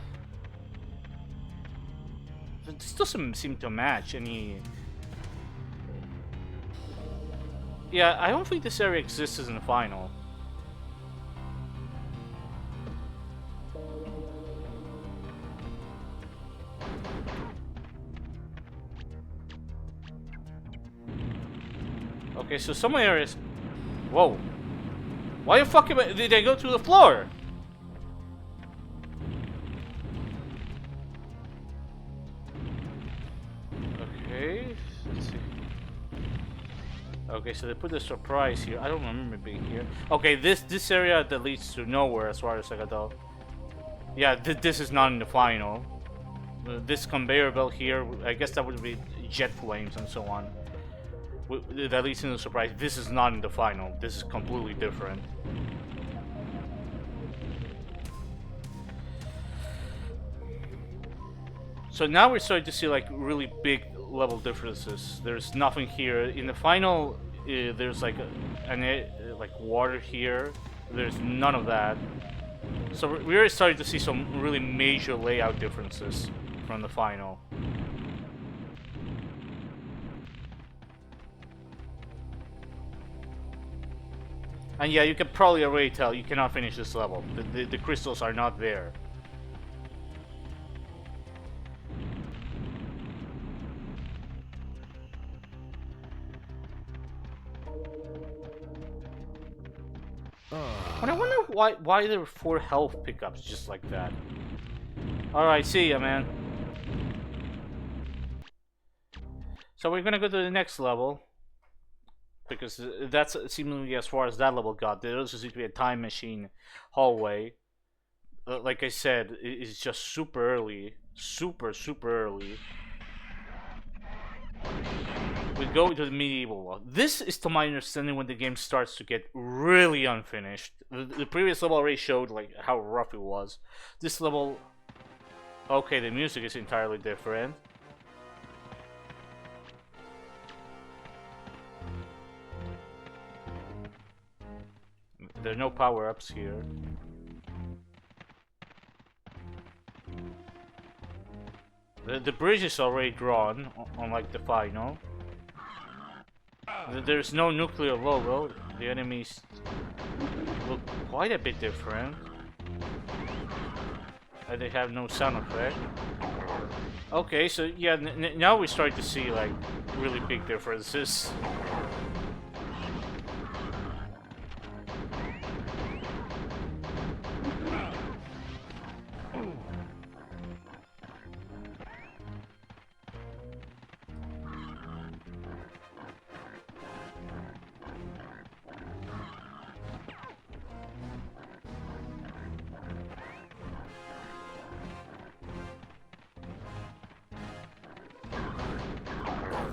This doesn't seem to match any. Yeah, I don't think this area exists in the final. Okay, so some areas. Whoa. Why the fuck did they go through the floor? Okay, let's see. Okay, so they put the surprise here. I don't remember being here. Okay, this area that leads to nowhere as far as I can tell. Yeah, this is not in the final. This conveyor belt here, I guess that would be jet flames and so on. That leads into the surprise. This is not in the final. This is completely different. So now we're starting to see like really big level differences. There's nothing here in the final. There's like like water here. There's none of that. So we're already starting to see some really major layout differences from the final. And yeah, you can probably already tell you cannot finish this level. The crystals are not there. But I wonder why there were 4 health pickups just like that. Alright, see ya, man. So we're gonna go to the next level. Because that's seemingly as far as that level got. There also seems to be a time machine hallway. Like I said, it's just super early. Super early. We go to the medieval world. This is, to my understanding, when the game starts to get really unfinished. The previous level already showed like how rough it was. This level, okay, the music is entirely different. There are no power-ups here. The bridge is already drawn, unlike the final. There's no nuclear logo. The enemies look quite a bit different. And they have no sound effect. Okay, so yeah, now we start to see like really big differences.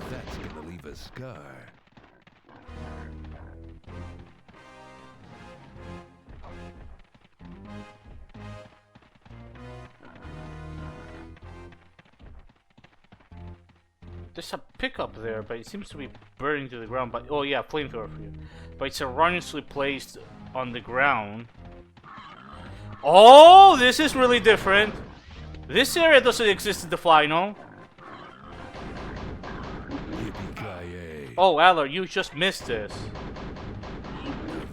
That's gonna leave a scar. There's a pickup there, but it seems to be burning to the ground. But oh yeah, flamethrower for you. But it's erroneously placed on the ground. Oh, this is really different. This area doesn't exist in the final. Yippee-ki-yay. Oh, Aller, you just missed this.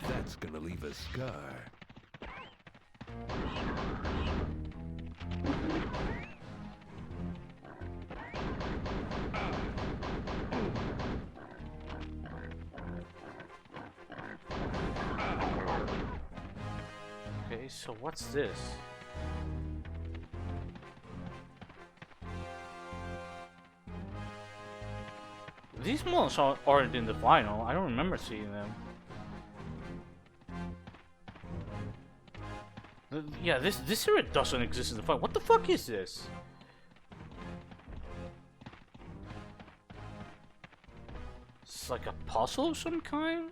That's gonna leave a scar. Okay, so what's this? These molds aren't in the final. I don't remember seeing them. Yeah, this area doesn't exist in the final. What the fuck is this? It's like a puzzle of some kind?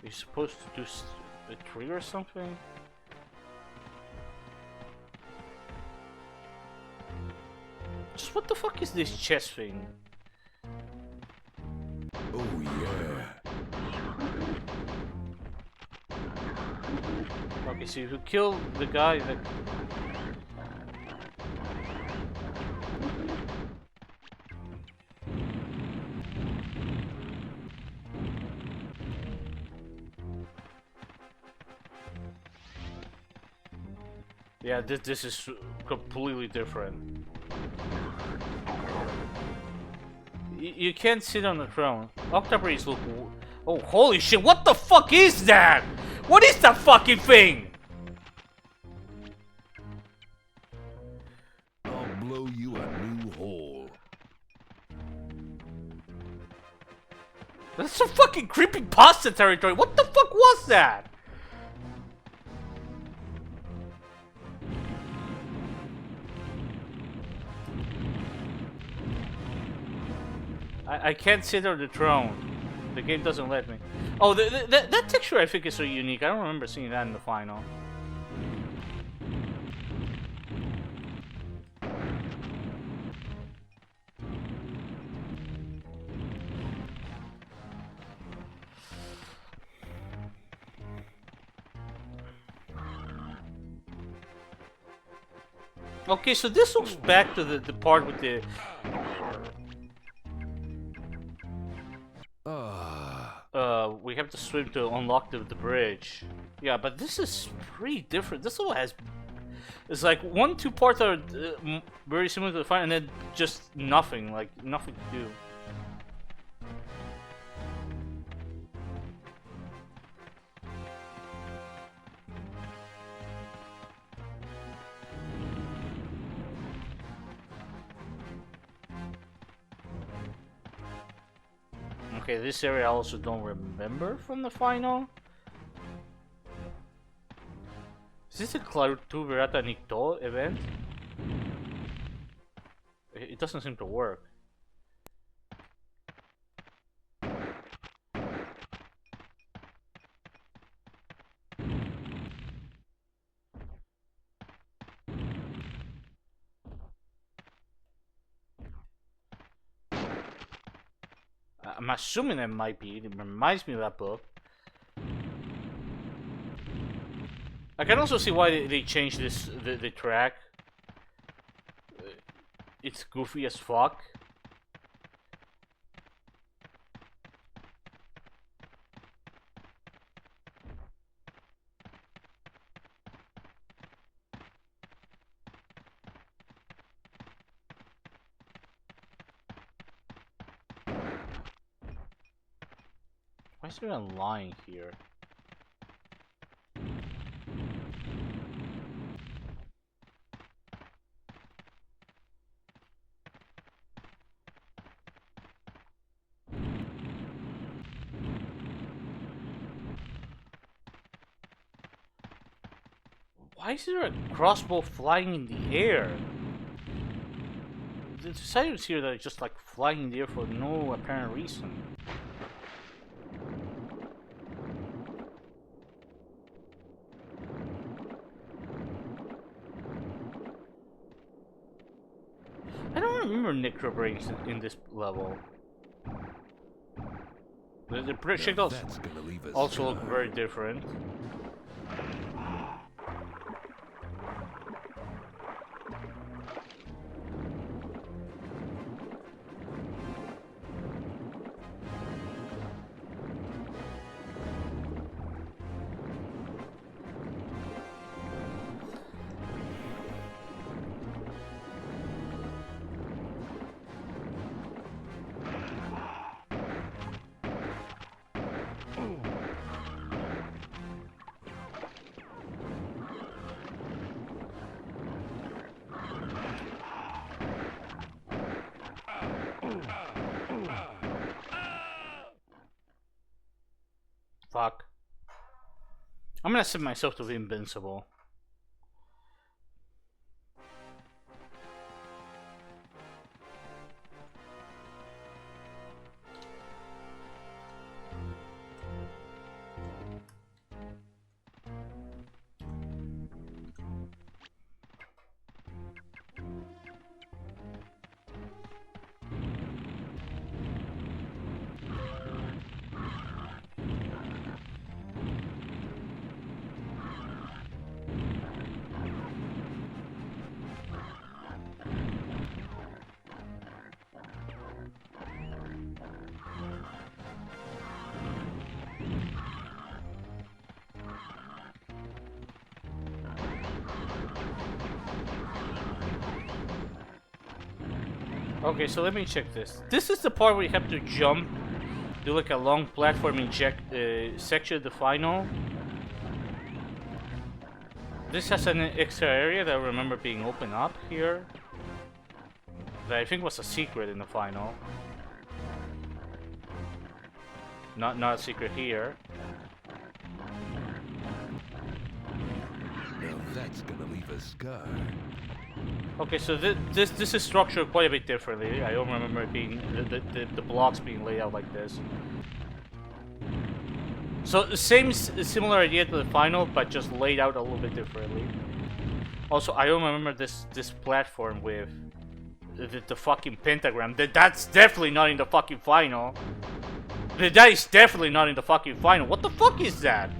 You're supposed to do a tree or something? Just what the fuck is this chest thing? Oh yeah. Okay, so if you kill the guy that... Yeah, this is completely different. You can't sit on the throne. Octobrays look. Oh, holy shit! What the fuck is that? What is that fucking thing? I'll blow you a new hole. That's some fucking creepypasta territory. What the fuck was that? I can't sit on the throne. The game doesn't let me. Oh, that texture I think is so unique. I don't remember seeing that in the final. Okay, so this looks back to the part with the... we have to swim to unlock the bridge. Yeah, but this is pretty different. This one has... It's like 1-2 parts are very similar to the final, and then just nothing. Like, nothing to do. Okay, this area I also don't remember from the final. Is this a Clarutu Verata Nikto event? It doesn't seem to work. I'm assuming it might be. It reminds me of that book. I can also see why they changed this the track. It's goofy as fuck. Why is there a line here? Why is there a crossbow flying in the air? The deciders here that are just like flying in the air for no apparent reason. I don't remember Necrobrains in this level. The projectiles also look very different. Fuck. I'm gonna set myself to be invincible. Okay, so let me check this. This is the part where you have to jump, do like a long platforming section of the final. This has an extra area that I remember being opened up here. That I think was a secret in the final. Not a secret here. Now that's gonna leave a scar. Okay, so this is structured quite a bit differently. I don't remember it being the blocks being laid out like this. So similar idea to the final, but just laid out a little bit differently. Also, I don't remember this platform with the fucking pentagram. That's definitely not in the fucking final. That is definitely not in the fucking final. What the fuck is that?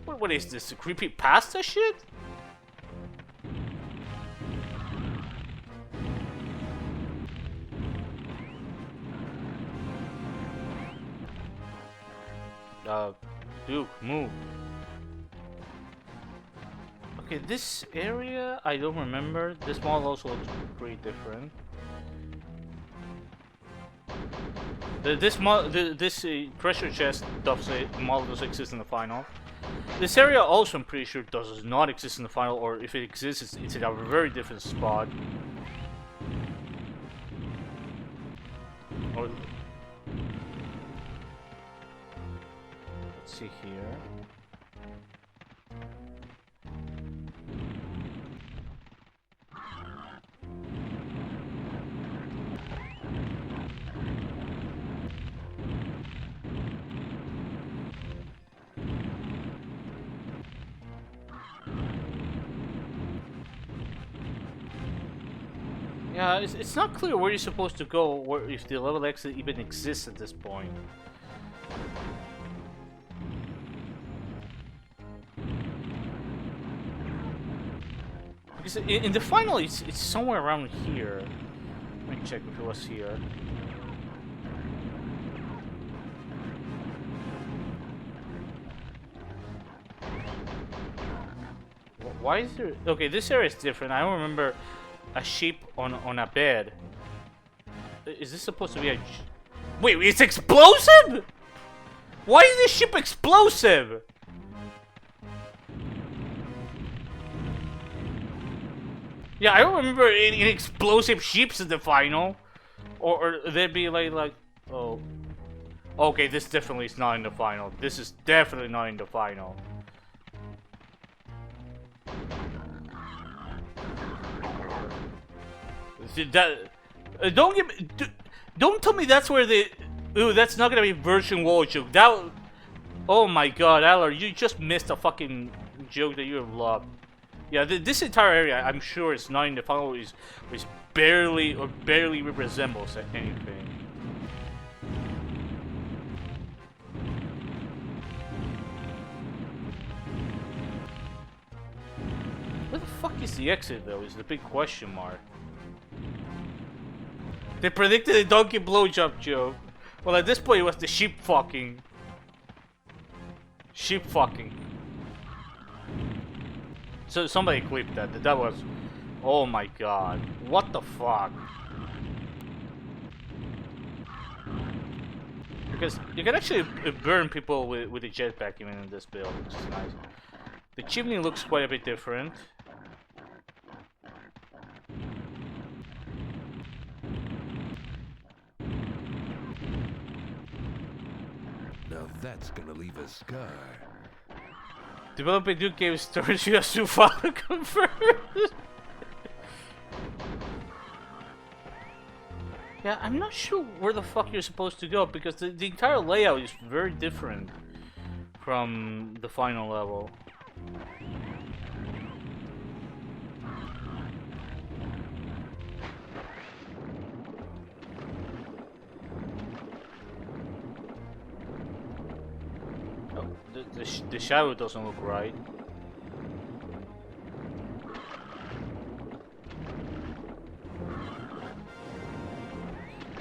What is this? Creepy pasta shit? Duke, move. Okay, this area I don't remember. This model also looks pretty different. This treasure chest model does exist in the final. This area also I'm pretty sure does not exist in the final, or if it exists, it's in a very different spot. Or let's see here. Yeah, it's not clear where you're supposed to go, or if the level exit even exists at this point. Because in the final, it's somewhere around here. Let me check if it was here. Why is there? Okay, this area is different. I don't remember a sheep on a bed. Is this supposed to be a? Wait, it's explosive? Why is this ship explosive? Yeah, I don't remember any explosive ships in the final, or they'd be like, oh, okay, this definitely is not in the final. This is definitely not in the final. Don't tell me that's where the. Ooh, that's not gonna be version wall joke. That. Oh my God, Aller, you just missed a fucking joke that you have loved. Yeah, this entire area, I'm sure, is not in the final. Is barely resembles anything. Where the fuck is the exit though? Is the big question mark. They predicted a donkey blowjob joke. Well, at this point, it was the sheep fucking. Sheep fucking. So somebody clipped that. That was. Oh my God! What the fuck? Because you can actually burn people with a jetpack even in this build, which is nice. The chimney looks quite a bit different. Now that's gonna leave a scar. Developing new game storage you to file confirmed. Yeah, I'm not sure where the fuck you're supposed to go because the entire layout is very different from the final level. The shadow doesn't look right.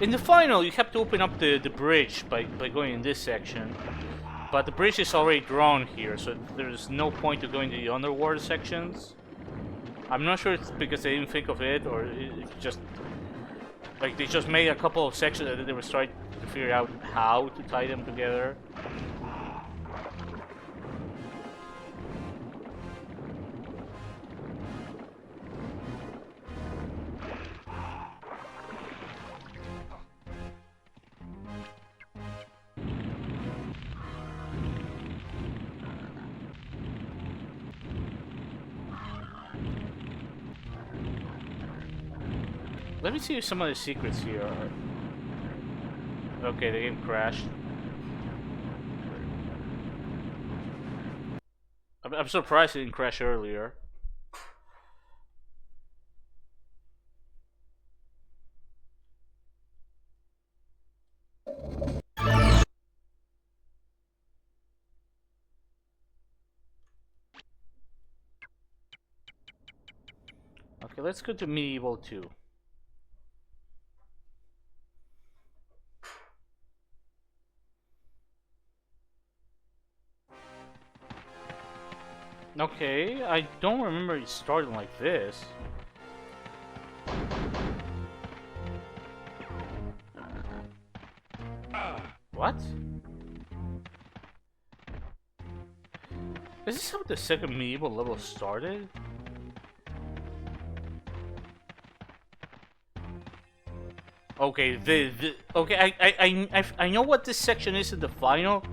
In the final, you have to open up the bridge by going in this section. But the bridge is already drawn here, so there's no point to going to the underwater sections. I'm not sure it's because they didn't think of it, or it's just like they just made a couple of sections and then they were trying to figure out how to tie them together. Let me see some of the secrets here are. Okay, the game crashed. I'm surprised it didn't crash earlier. Okay, let's go to Medieval 2. Okay, I don't remember it starting like this. What? Is this how the second medieval level started? Okay, I know what this section is in the final.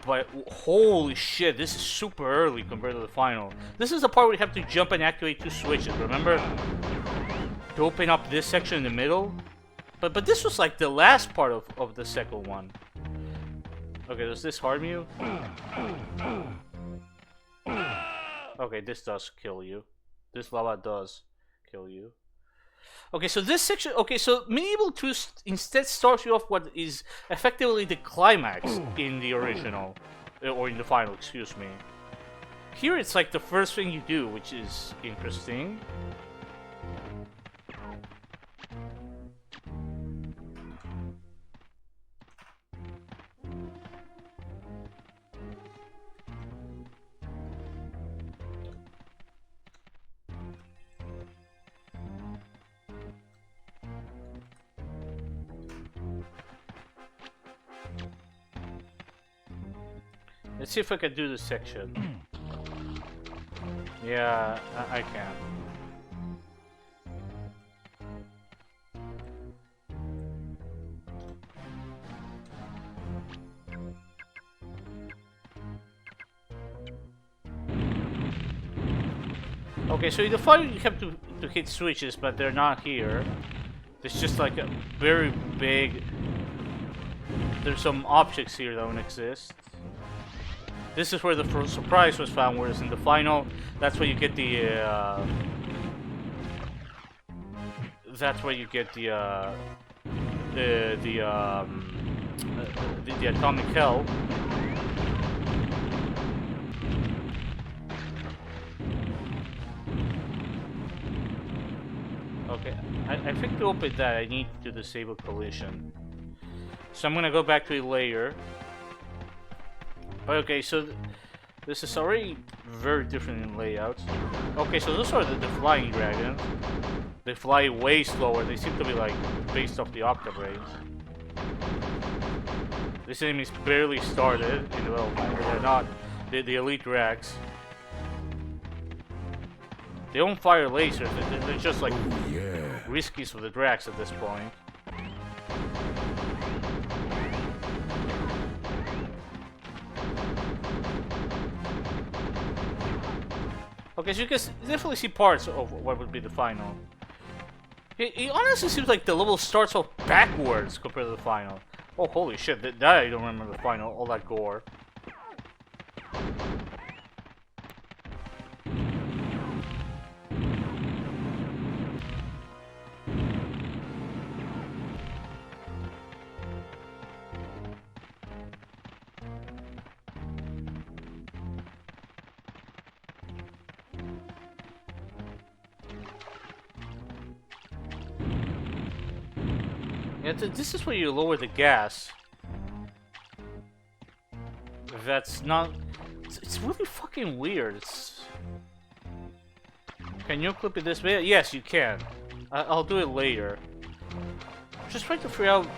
But holy shit, this is super early compared to the final. This is the part where you have to jump and activate 2 switches, remember? To open up this section in the middle. But this was like the last part of the second one. Okay, does this harm you? Okay, this does kill you. This lava does kill you. Okay, so this section... Okay, so Medieval 2 instead starts you off what is effectively the climax in the original. Or in the final, excuse me. Here it's like the first thing you do, which is interesting. Let's see if I can do this section. Yeah, I can. Okay, so in the fight you have to hit switches, but they're not here. There's just like a very big... There's some objects here that don't exist. This is where the first surprise was found, whereas in the final, that's where you get the, that's where you get the atomic hell. Okay, I think to open that, I need to disable collision. So I'm gonna go back to the layer. Okay, so this is already very different in layout. Okay, so those are the flying dragons. They fly way slower. They seem to be like based off the octabrains. This enemy is barely started in development. They're not the elite rags. They don't fire lasers. They're just like riskies for the drags at this point. Okay, so you can definitely see parts of what would be the final. It honestly seems like the level starts off backwards compared to the final. Oh, holy shit, that I don't remember the final, all that gore. Yeah, this is where you lower the gas. That's not... It's really fucking weird. Can you clip it this way? Yes, you can. I'll do it later. Just trying to figure out...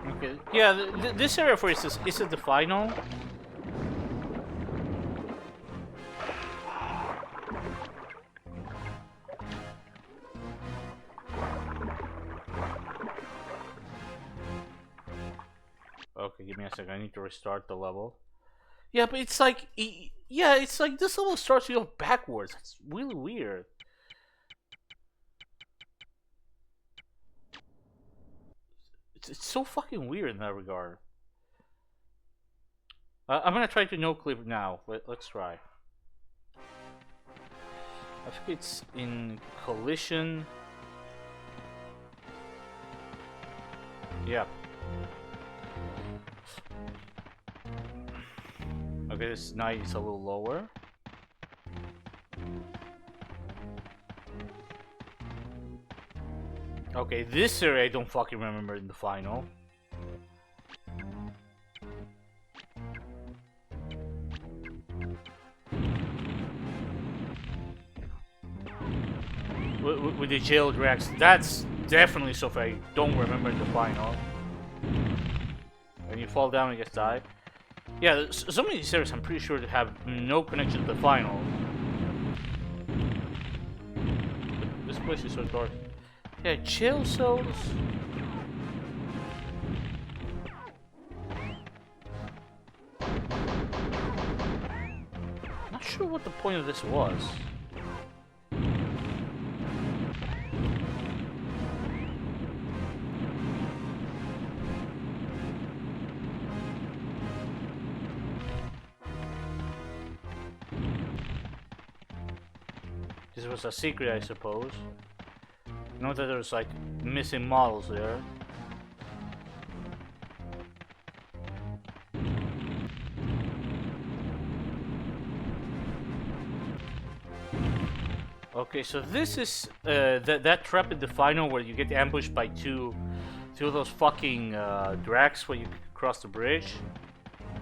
Okay, yeah, this area for instance, is it the final? Okay, give me a second. I need to restart the level. Yeah, but it's like, yeah, it's like this level starts to go backwards. It's really weird. It's so fucking weird in that regard. I'm gonna try to no clip now. Let's try. I think it's in collision. Yeah. Okay, this night is a little lower. Okay, this area I don't fucking remember in the final. With the jail drags, that's definitely stuff I don't remember in the final. When you fall down and get died. Yeah, some of these areas I'm pretty sure to have no connection to the final. This place is so dark. Yeah, jail cells. Not sure what the point of this was. This was a secret, I suppose. Note that there's like missing models there. Okay, so this is that trap in the final where you get ambushed by two of those fucking drags where you cross the bridge,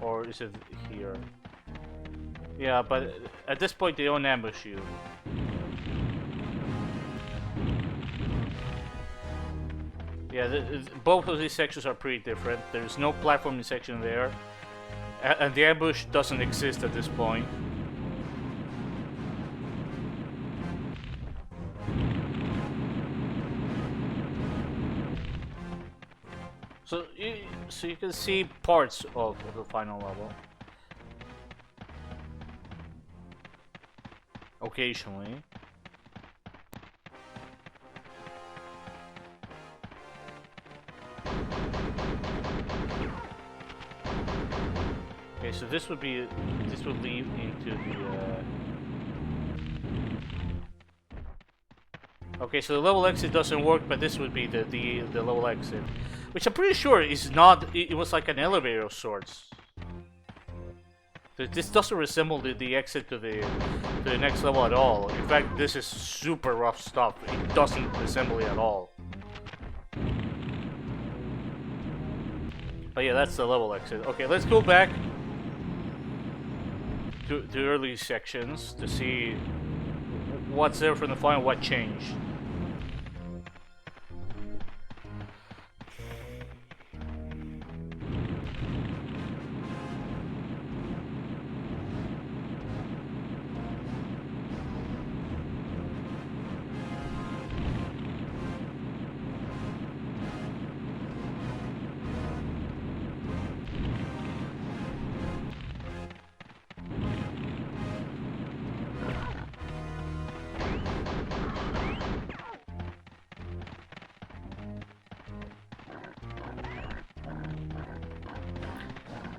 or is it here? Yeah, but at this point they don't ambush you. Yeah, both of these sections are pretty different. There's no platforming section there, and the ambush doesn't exist at this point. So you can see parts of the final level. Occasionally. Okay, so this would lead into the Okay, so the level exit doesn't work, but this would be the level exit, which I'm pretty sure is not. It was like an elevator of sorts. This doesn't resemble the exit to the next level at all. In fact, this is super rough stuff. It doesn't resemble it at all. But yeah, that's the level exit. Okay, let's go back to the early sections to see what's there from the final, what changed.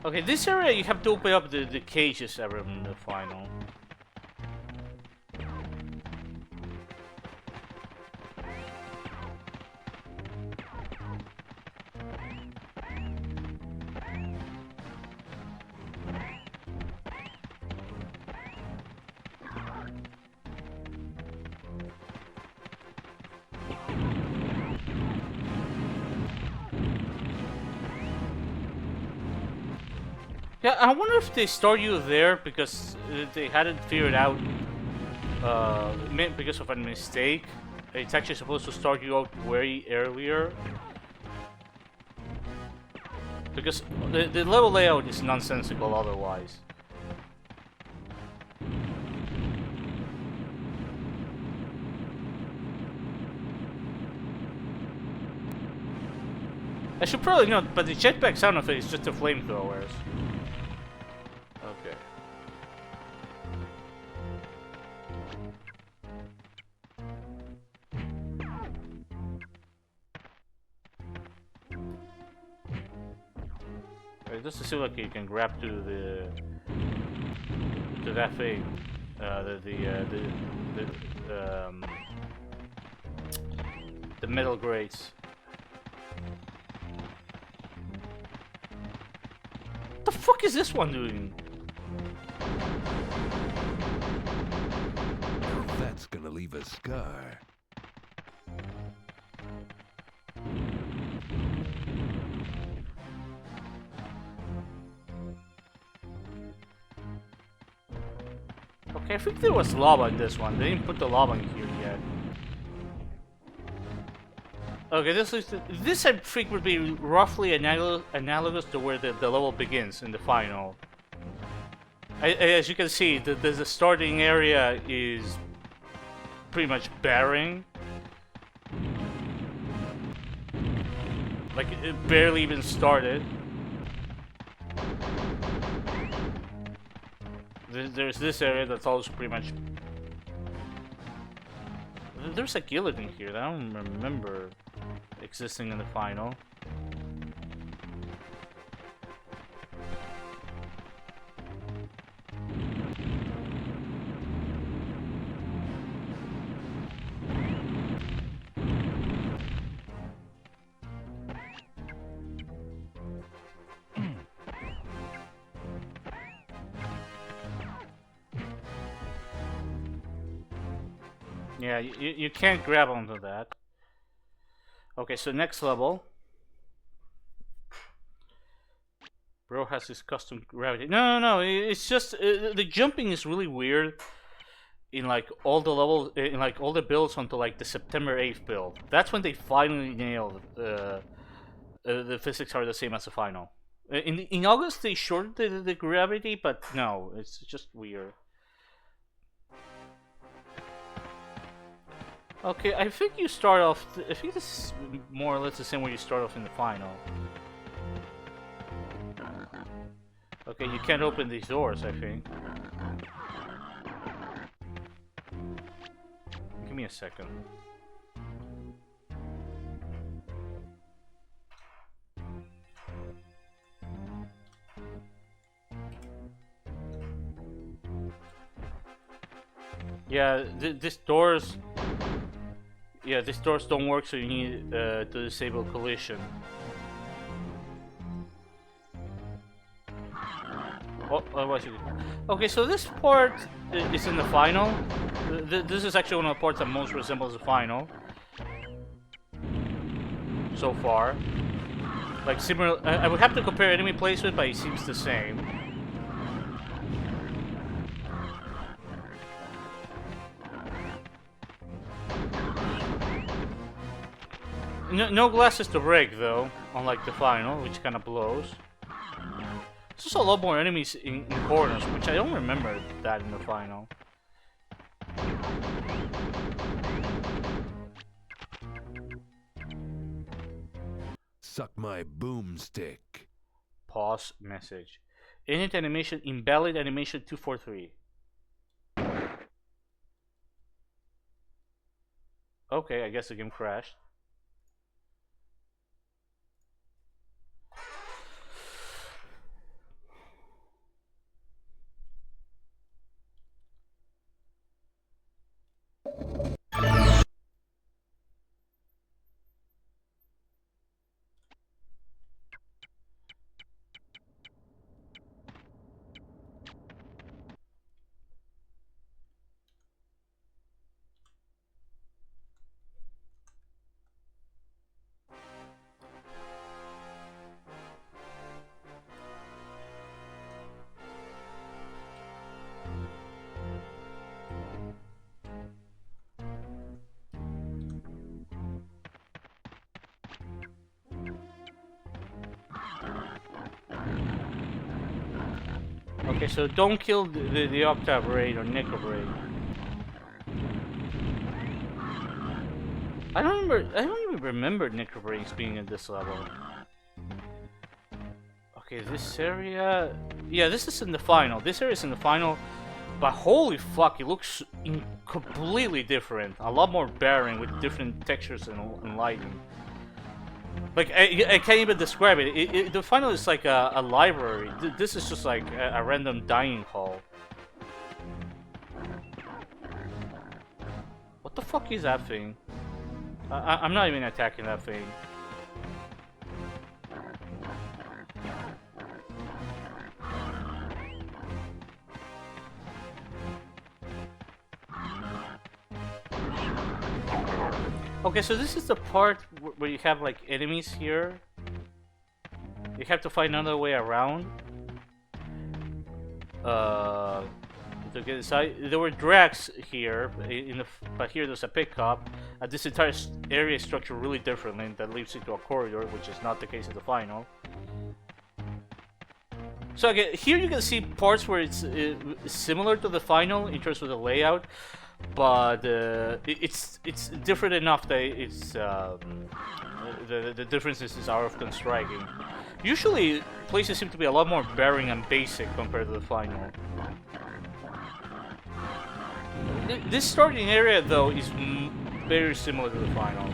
Okay, this area you have to open up the cages ever in the final. Yeah, I wonder if they start you there because they hadn't figured out, because of a mistake. It's actually supposed to start you out way earlier. Because the level layout is nonsensical otherwise. I should probably know, but the jetpack sound effect is just the flamethrowers. Okay. It doesn't seem like you can grab to that thing, the metal grates. What the fuck is this one doing? That's gonna leave a scar. Okay, I think there was lava in this one. They didn't put the lava in here yet. Okay, this I think would be roughly analogous to where the level begins in the final. As you can see, the starting area is pretty much barren. Like, it barely even started. There's this area that's also pretty much... There's a guillotine here that I don't remember existing in the final. Yeah, you can't grab onto that. Okay, so next level. Bro has his custom gravity. No, it's just the jumping is really weird in like all the levels, in like all the builds until like the September 8th build. That's when they finally nailed the physics are the same as the final. In August they shortened the gravity, but no, it's just weird. Okay, I think you start off. I think this is more or less the same way you start off in the final. Okay, you can't open these doors, I think. Give me a second. Yeah, these doors. Yeah, these doors don't work, so you need to disable collision. Oh, okay, so this part is in the final. This is actually one of the parts that most resembles the final. So far. Like, similar. I would have to compare enemy placement, but it seems the same. No glasses to break, though, unlike the final, which kind of blows. There's also a lot more enemies in corners, which I don't remember that in the final. Suck my boomstick. Pause message. Init animation, invalid animation 243. Okay, I guess the game crashed. Okay, so don't kill the Octave Raid or Nickel Raid. I don't even remember Nickel Raids being in this level. Okay, this area... Yeah, this is in the final. This area is in the final. But holy fuck, it looks completely different. A lot more barren with different textures and lighting. Like, I can't even describe it. The final is like a library. This is just like a random dining hall. What the fuck is that thing? I'm not even attacking that thing. Okay, so this is the part where you have like enemies here. You have to find another way around. To get inside, there were drags here, but here there's a pickup. And this entire area is structured really differently. That leads into a corridor, which is not the case in the final. So again, here you can see parts where it's similar to the final in terms of the layout. But it's different enough that it's the differences are often striking. Usually, places seem to be a lot more barren and basic compared to the final. This starting area, though, is very similar to the final.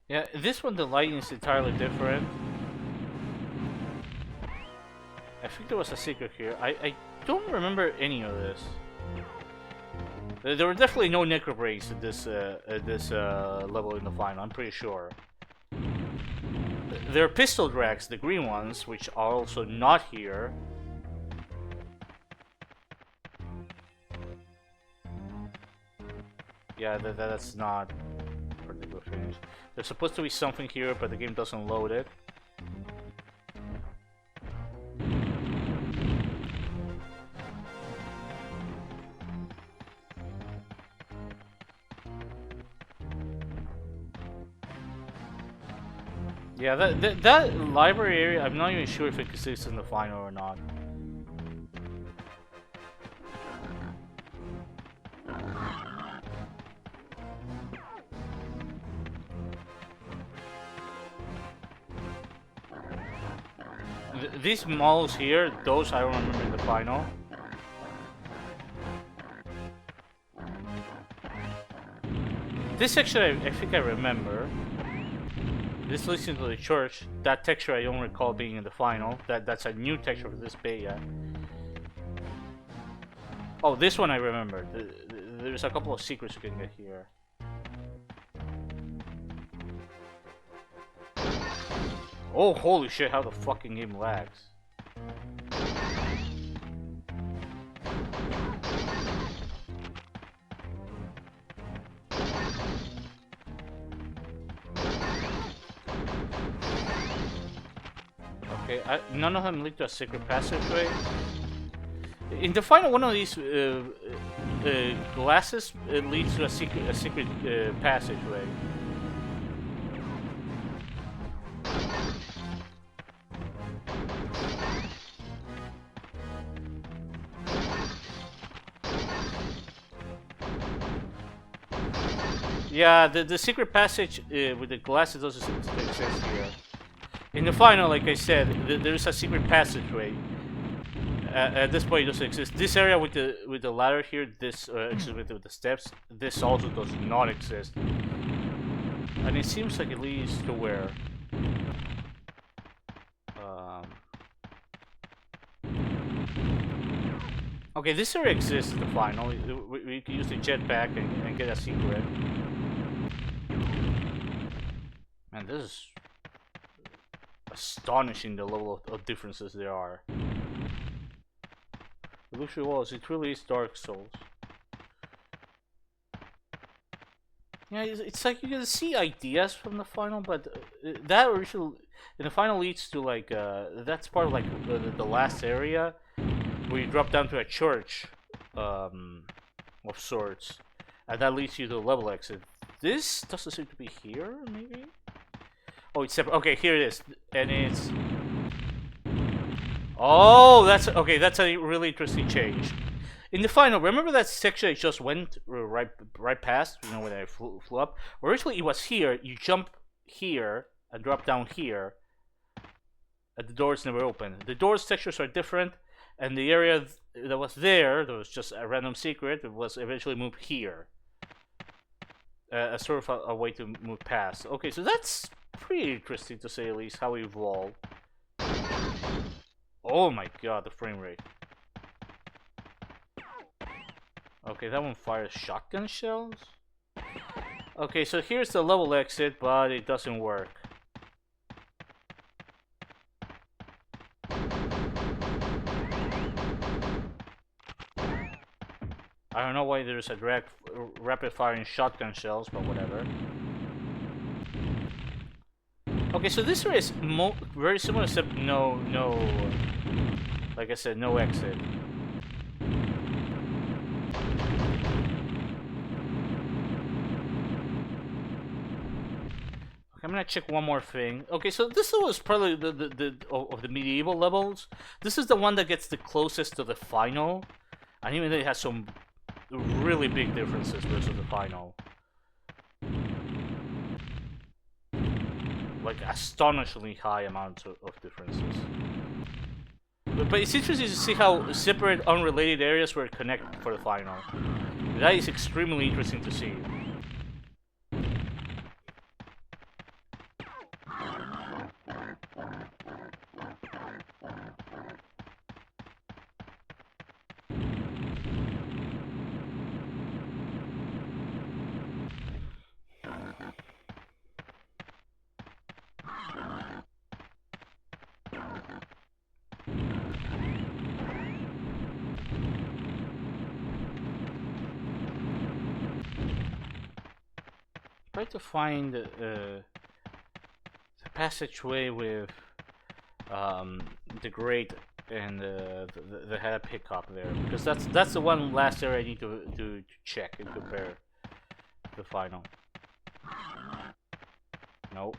Yeah, this one, the lighting is entirely different. I think there was a secret here. I don't remember any of this. There were definitely no necro breaks at this level in the final, I'm pretty sure. There are pistol drags, the green ones, which are also not here. Yeah, that's not particular finish. There's supposed to be something here, but the game doesn't load it. Yeah, that library area, I'm not even sure if it exists in the final or not. These models here, those I don't remember in the final. This section I think I remember. This leads into the church. That texture I don't recall being in the final. That's a new texture for this beta. Oh, this one I remember. There's a couple of secrets you can get here. Oh, holy shit, how the fucking game lags. Okay, none of them lead to a secret passageway. In the final, one of these glasses leads to a secret passageway. Yeah, the secret passage with the glasses doesn't exist here. In the final, like I said, there is a secret passageway. At this point, it doesn't exist. This area with the ladder here, this with the steps, this also does not exist. And it seems like it leads to where? Okay, this area exists in the final. We can use the jetpack and get a secret. Man, this is astonishing, the level of differences there are. It literally was. It really is Dark Souls. Yeah, it's like you can see ideas from the final, but that original in the final leads to like that's part of like the last area where you drop down to a church of sorts, and that leads you to the level exit. This doesn't seem to be here, maybe. Oh, it's separate. Okay, here it is, and it's. Oh, that's okay. That's a really interesting change. In the final, remember that section I just went right past? You know, when I flew up. Originally, it was here. You jump here and drop down here, and the doors never open. The doors textures are different, and the area that was there was just a random secret. It was eventually moved here, as sort of a way to move past. Okay, so that's pretty interesting to say the least. How it evolved. Oh my god, the frame rate. Okay, that one fires shotgun shells? Okay, so here's the level exit, but it doesn't work. I don't know why there's a rapid firing shotgun shells, but whatever. Okay, so this area is very similar, except no, like I said, no exit. I'm gonna check one more thing. Okay, so this was probably the of the medieval levels. This is the one that gets the closest to the final, and even though it has some really big differences versus the final, like astonishingly high amounts of differences. But it's interesting to see how separate, unrelated areas were connected for the final. That is extremely interesting to see. Try to find the passageway with the grate and the head pickup there, because that's the one last area I need to check and compare the final. Nope.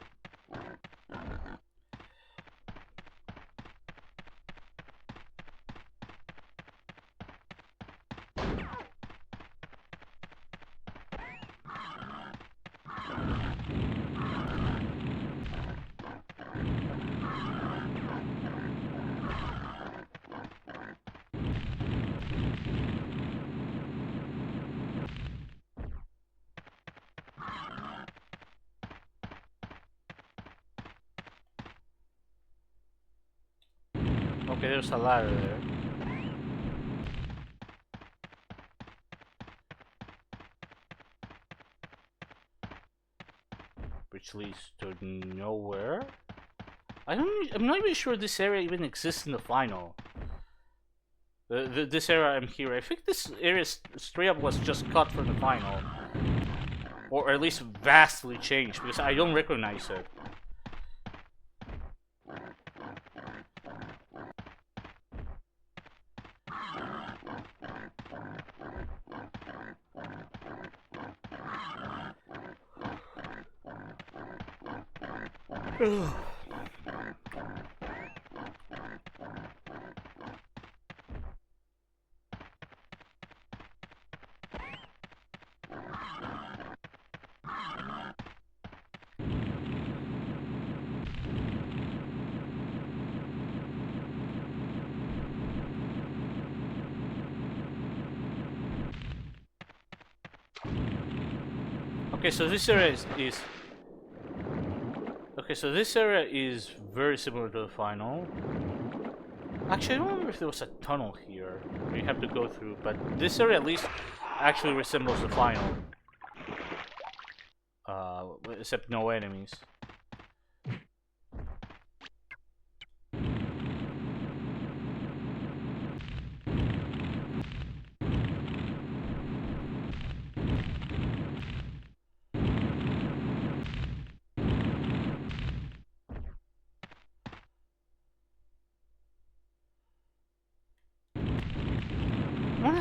Okay, there's a ladder there. Which leads to nowhere. I'm not even sure this area even exists in the final. This area I'm here. I think this area straight up was just cut from the final. Or at least vastly changed, because I don't recognize it. Okay, so this area is okay, so this area is very similar to the final. Actually, I don't remember if there was a tunnel here we have to go through, but this area at least actually resembles the final. Except no enemies.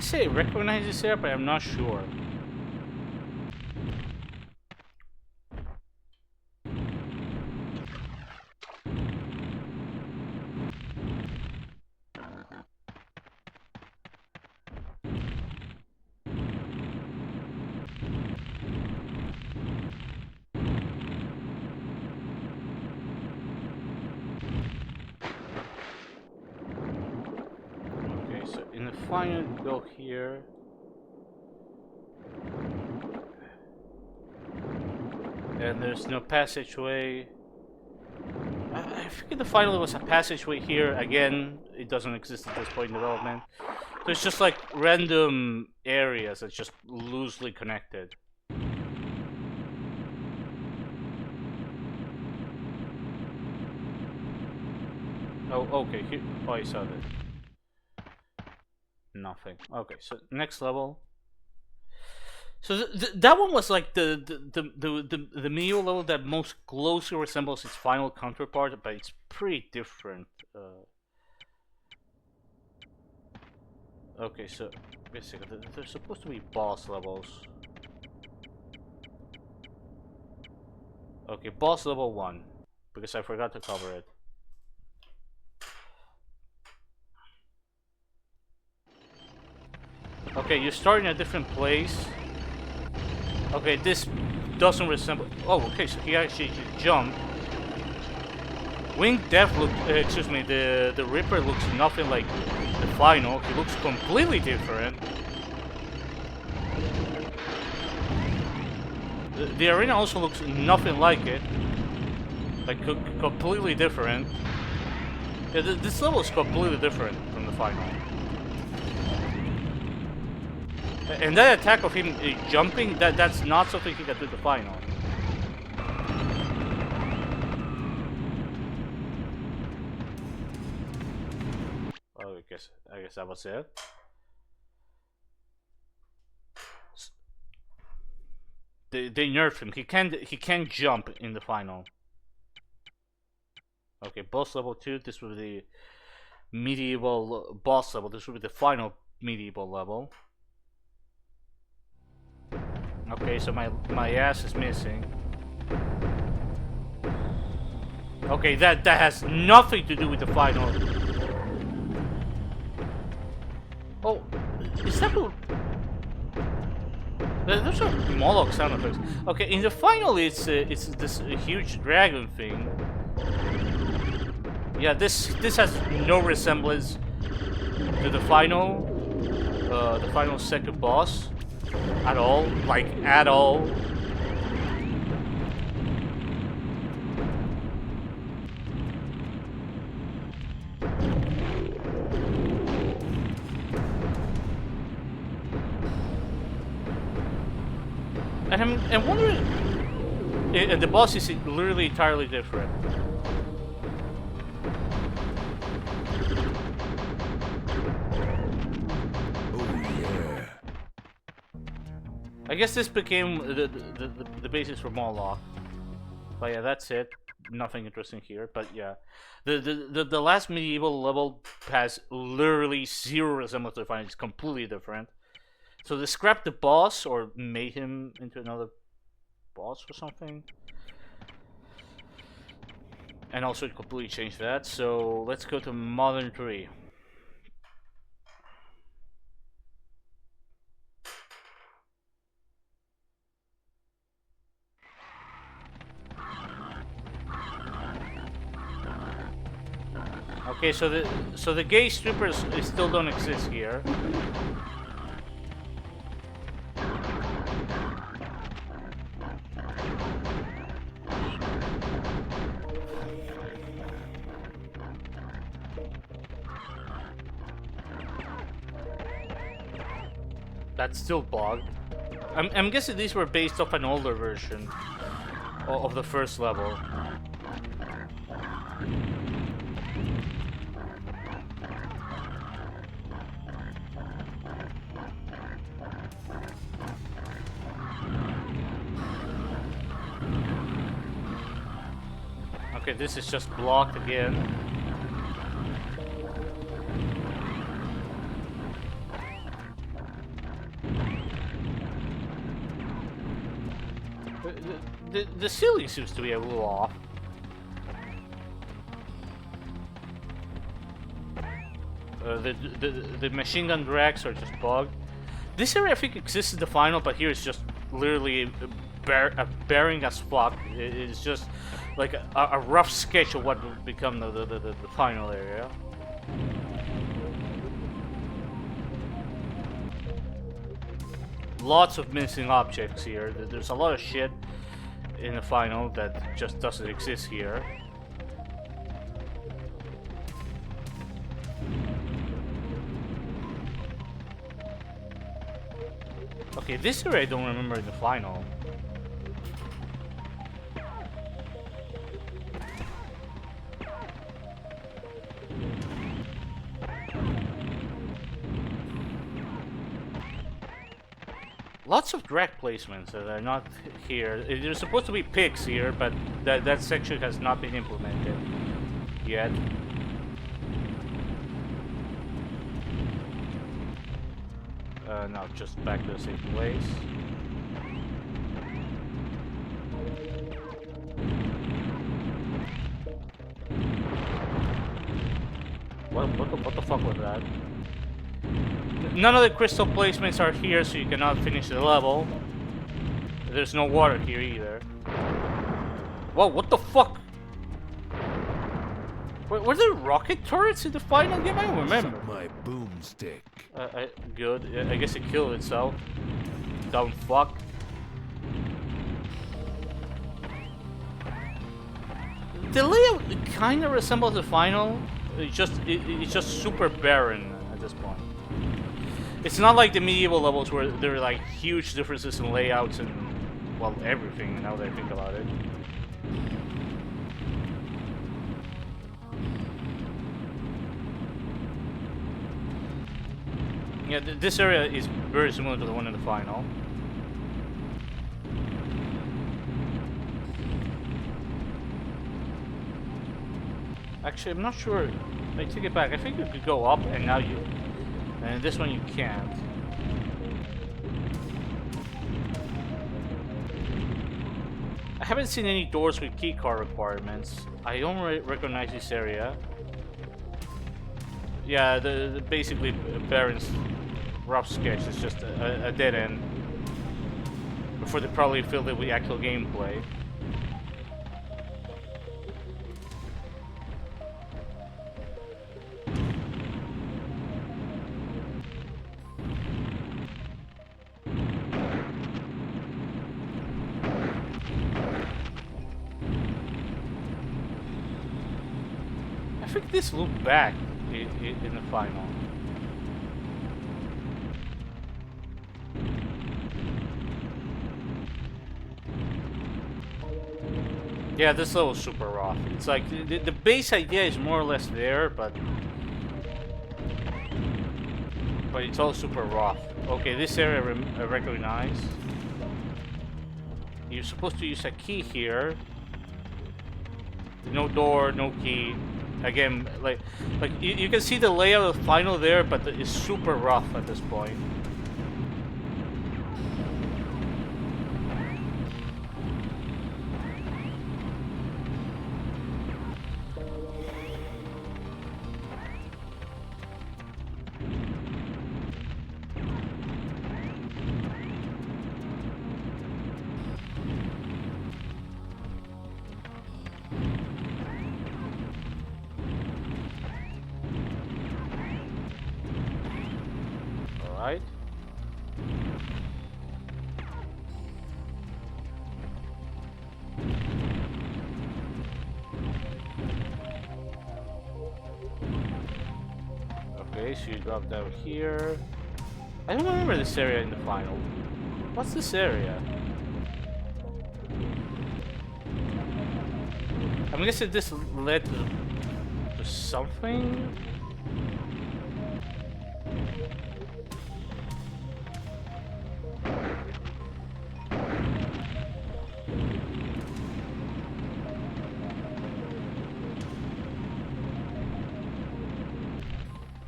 wanna say I recognize this area, but I'm not sure. Okay, so in the final, you go here. And there's no passageway. I figured the final was a passageway here. Again, it doesn't exist at this point in development. So it's just like random areas that's just loosely connected. Oh, okay. Here, oh, I saw that. Nothing. Okay, so next level. So that one was like the medieval level that most closely resembles its final counterpart, but it's pretty different. Okay, so basically they're supposed to be boss levels. Okay, boss level 1, because I forgot to cover it. Okay, you start in a different place. Okay, this doesn't resemble. Oh, okay, so he actually jumped. Winged Death look. Excuse me, the Ripper looks nothing like the final. He looks completely different. The arena also looks nothing like it. Like completely different. Yeah, this level is completely different from the final. And that attack of him jumping, that's not something he can do the final. Oh, I guess that was it. They nerfed him. He can't jump in the final. Okay, boss level 2. This will be the medieval boss level. This will be the final medieval level. Okay, so my ass is missing. Okay, that has nothing to do with the final. Oh, is that who? Those are Moloch sound effects. Okay, in the final, it's this huge dragon thing. Yeah, this has no resemblance to the final second boss. At all, like at all. And I'm wondering, the boss is literally entirely different. I guess this became the basis for Moloch. But yeah, that's it. Nothing interesting here. But yeah, the last medieval level has literally zero resemblance to the final. It's completely different. So they scrapped the boss or made him into another boss or something. And also it completely changed that. So let's go to Modern 3. Okay, so the gay strippers still don't exist here. That's still bugged. I'm guessing these were based off an older version of the first level. Okay, this is just blocked again. The ceiling seems to be a little off. The machine gun racks are just bugged. This area I think exists in the final, but here it's just literally barren as fuck. It's just like a rough sketch of what would become the final area. Lots of missing objects here. There's a lot of shit in the final that just doesn't exist here. Okay, this area I don't remember in the final. Lots of drag placements that are not here. There's supposed to be pigs here, but that section has not been implemented yet. No, just back to the same place. What the fuck was that? None of the crystal placements are here, so you cannot finish the level. There's no water here either. Whoa, what the fuck? Were there rocket turrets in the final game? I don't remember. Suck my boomstick. Good. I guess it killed itself. Dumb fuck. The layout kind of resembles the final. It's just super barren at this point. It's not like the medieval levels where there are like huge differences in layouts and, well, everything, now that I think about it. Yeah, this area is very similar to the one in the final. Actually, I'm not sure. I take it back. I think you could go up, and now you... And this one you can't. I haven't seen any doors with keycard requirements. I don't recognize this area. Yeah, the basically Baron's rough sketch is just a dead end. Before they probably filled it with actual gameplay. I think this looked back in the final. Yeah, this level's super rough. It's like the base idea is more or less there, but it's all super rough. Okay, this area I recognize. You're supposed to use a key here. No door, no key. Again, like you can see the layout of the final there, but it's super rough at this point. Right. Okay, so you drop down here. I don't remember this area in the final. What's this area? I'm guessing this led to something.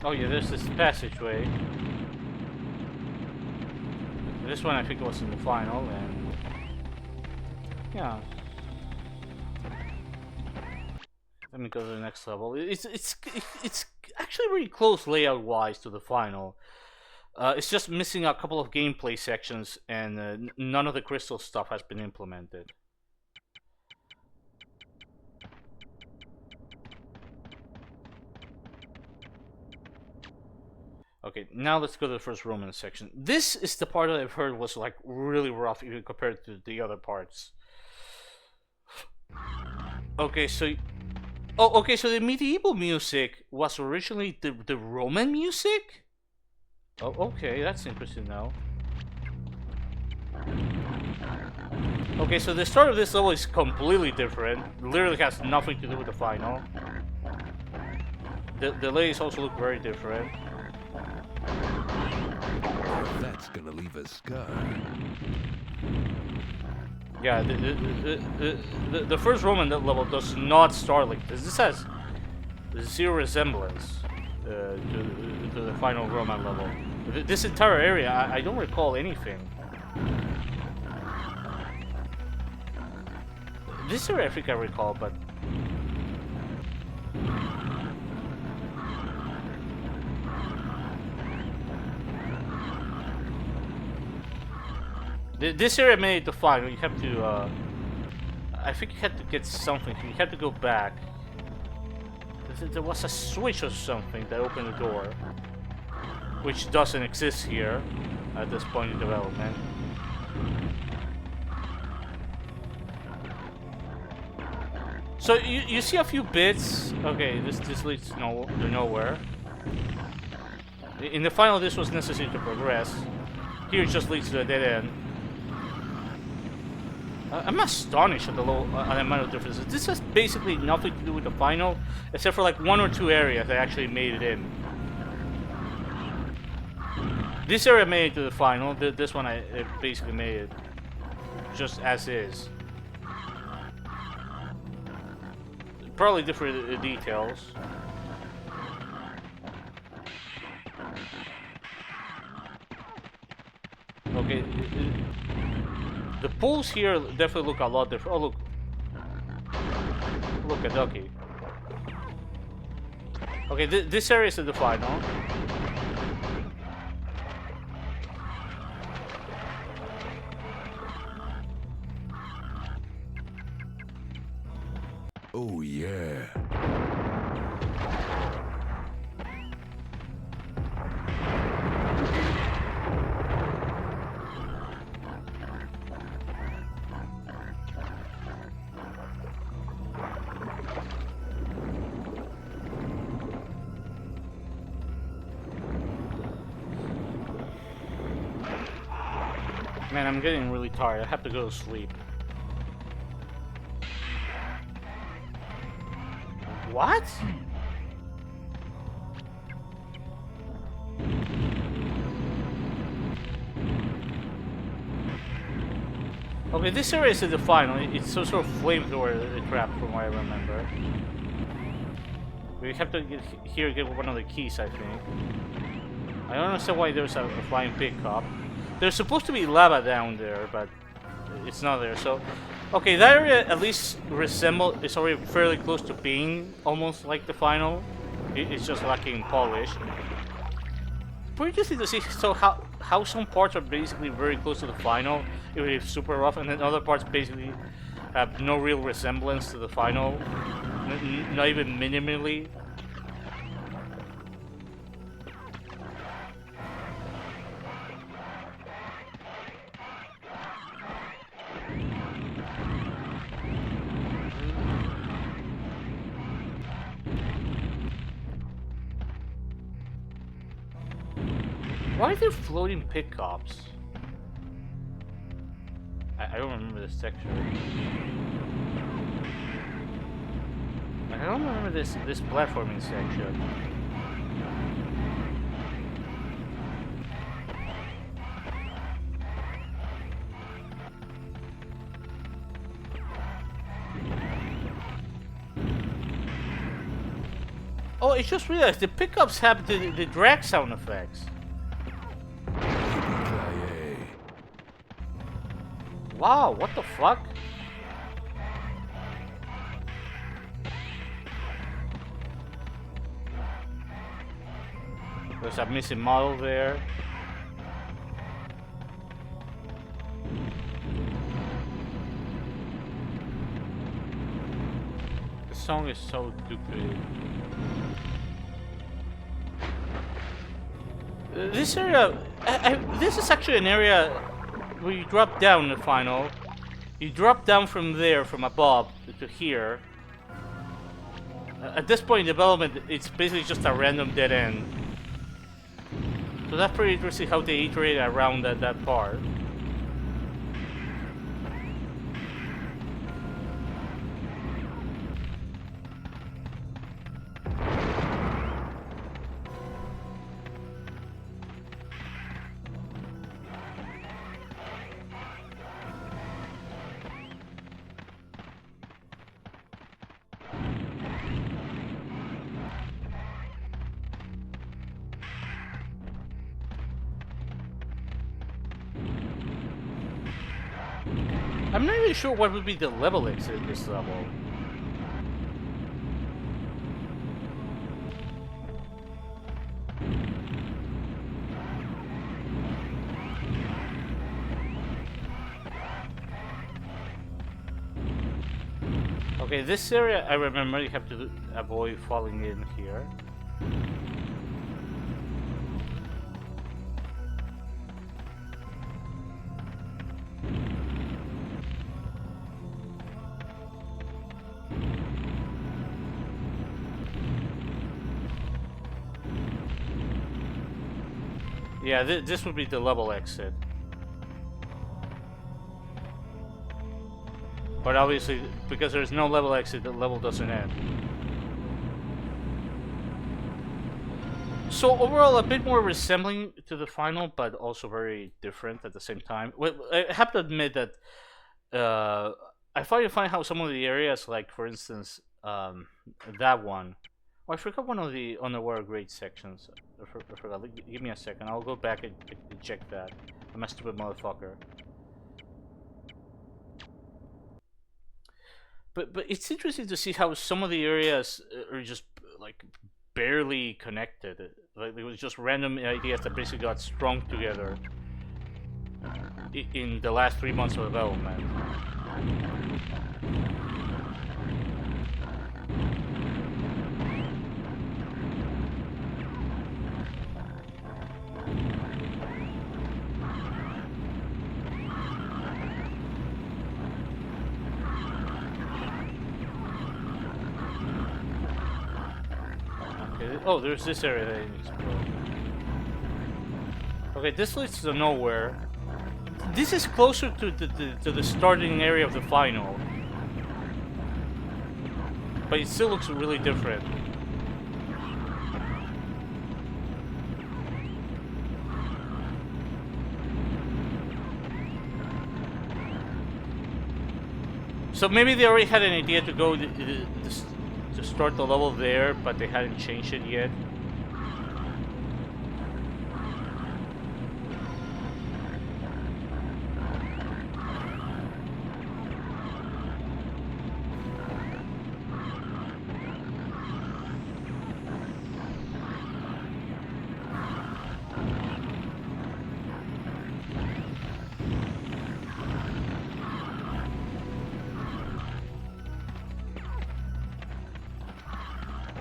Oh yeah, there's this passageway. This one I think was in the final, and Yeah. Let me go to the next level. It's actually really close layout wise to the final. It's just missing a couple of gameplay sections, and none of the crystal stuff has been implemented. Okay, now let's go to the first Roman section. This is the part that I've heard was like really rough even compared to the other parts. Okay, so okay, so the medieval music was originally the Roman music? Oh, okay, that's interesting now. Okay, so the start of this level is completely different. Literally has nothing to do with the final. The ladies also look very different. That's gonna leave a scar. Yeah, the first Roman level does not start like this. This has zero resemblance to the final Roman level. This entire area, I don't recall anything. This area I think I recall, but... This area made it to final. You have to, I think you had to get something. You had to go back. There was a switch or something that opened the door, which doesn't exist here at this point in development. So you see a few bits. Okay, this leads to nowhere. In the final, this was necessary to progress. Here, it just leads to a dead end. I'm astonished at the low amount of differences. This has basically nothing to do with the final, except for like 1 or 2 areas that actually made it in. This area made it to the final. This one, it basically made it just as is. Probably different details. Okay. The pools here definitely look a lot different. Oh, look. Look at Ducky. Okay, this area is the final. Oh, yeah. Man, I'm getting really tired. I have to go to sleep. What? Okay, this area is the final. It's some sort of flamethrower trap from what I remember. We have to get one of the keys, I think. I don't understand why there's a flying pickup. There's supposed to be lava down there, but it's not there. So, okay, that area at least is already fairly close to being almost like the final. It's just lacking polish. Pretty interesting to see. So how some parts are basically very close to the final, even if super rough, and then other parts basically have no real resemblance to the final, not even minimally. Why are there floating pickups? I don't remember this texture. I don't remember this platforming section. Oh, I just realized the pickups have the drag sound effects. Wow, what the fuck? There's a missing model there. The song is so stupid. This area, this is actually an area where you drop down in the final. You drop down from there, from above, to here. At this point in development, it's basically just a random dead end. So that's pretty interesting how they iterate around that part. I'm not really sure what would be the level exit in this level. Okay, this area I remember you have to avoid falling in here. Yeah, this would be the level exit. But obviously, because there's no level exit, the level doesn't end. So overall, a bit more resembling to the final, but also very different at the same time. Well, I have to admit that I find it funny how some of the areas, like for instance, that one. Oh, I forgot one of the underwater grade sections. I forgot. Give me a second. I'll go back and check that. I'm a stupid motherfucker. But it's interesting to see how some of the areas are just like barely connected. Like it was just random ideas that basically got strung together in the last 3 months of development. Oh, there's this area that I need to explore. Okay, this leads to nowhere. This is closer to the starting area of the final. But it still looks really different. So maybe they already had an idea to go to start the level there, but they hadn't changed it yet.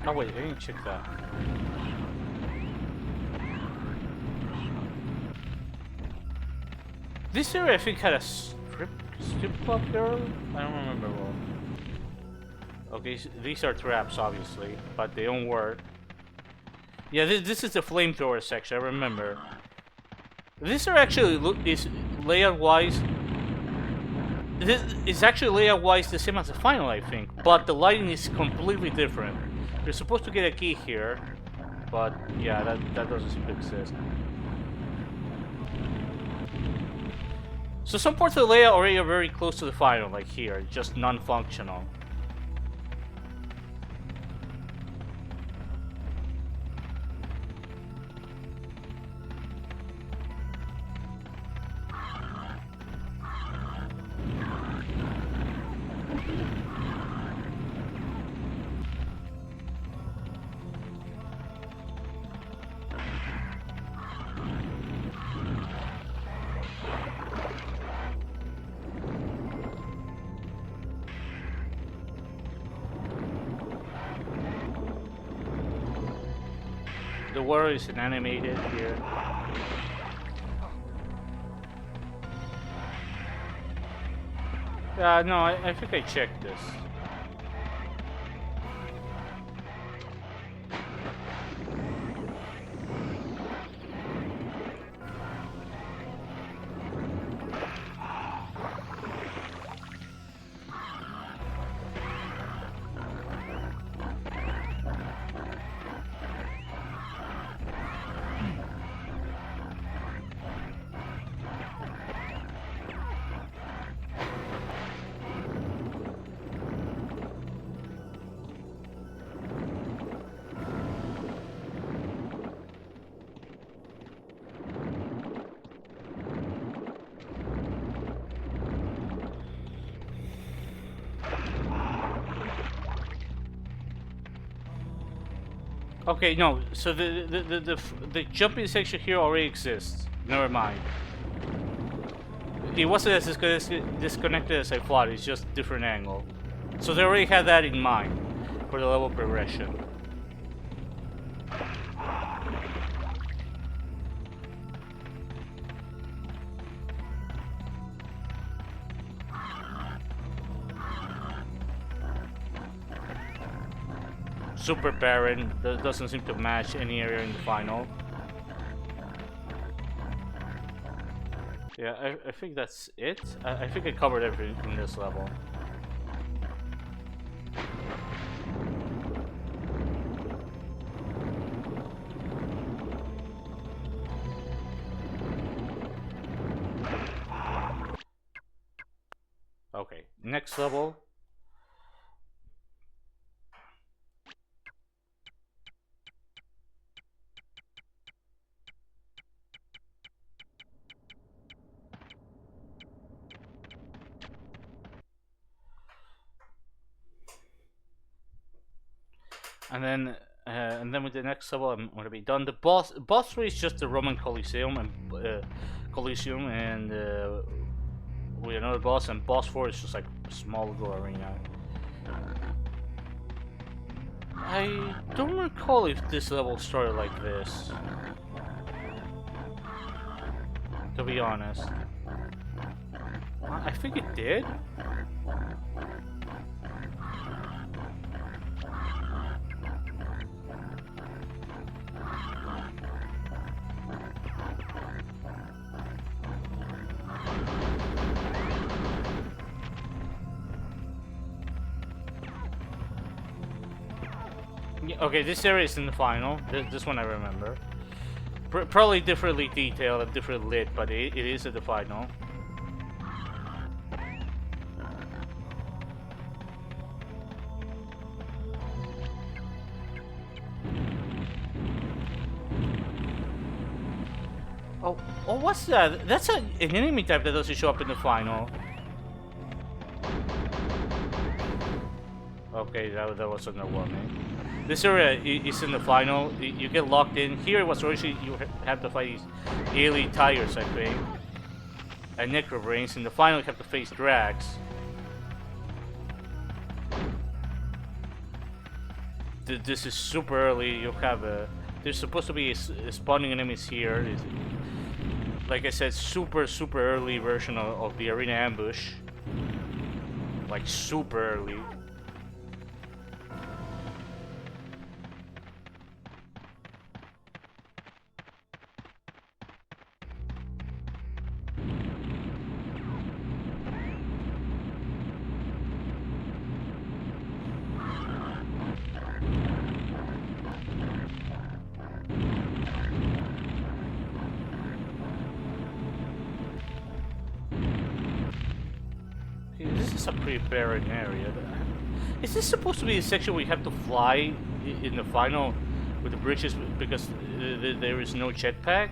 Oh wait, I didn't check that. This area I think had a strip club girl? I don't remember well. Okay, these are traps obviously, but they don't work. Yeah, this is the flamethrower section, I remember. These are actually, is layout-wise... This is actually layout-wise the same as the final, I think, but the lighting is completely different. You're supposed to get a key here, but yeah, that doesn't seem to exist. So some parts of the layout already are very close to the final, like here, just non-functional. The world is animated here. No, I think I checked this. Okay, no. So the jumping section here already exists. Never mind. It wasn't as disconnected as I thought. It's just different angle. So they already had that in mind for the level progression. Super barren. That doesn't seem to match any area in the final. Yeah, I think that's it. I think I covered everything in this level. Okay, next level. And then with the next level, I'm gonna be done. The boss 3 is just the Roman Colosseum and with another boss, and boss 4 is just like a small little arena. I don't recall if this level started like this, to be honest. I think it did. Okay, this area is in the final. This one I remember. Probably differently detailed and different lit, but it is at the final. Oh, what's that? That's an enemy type that doesn't show up in the final. Okay, that was underwhelming. This area is in the final. You get locked in. Here it was originally you have to fight these alien tigers, I think, and necrobrains. In the final, you have to face drags. This is super early. You have a. There's supposed to be spawning enemies here. Like I said, super early version of the arena ambush. Like super early. This is a pretty barren area. Is this supposed to be a section where you have to fly in the final with the bridges because there is no jetpack?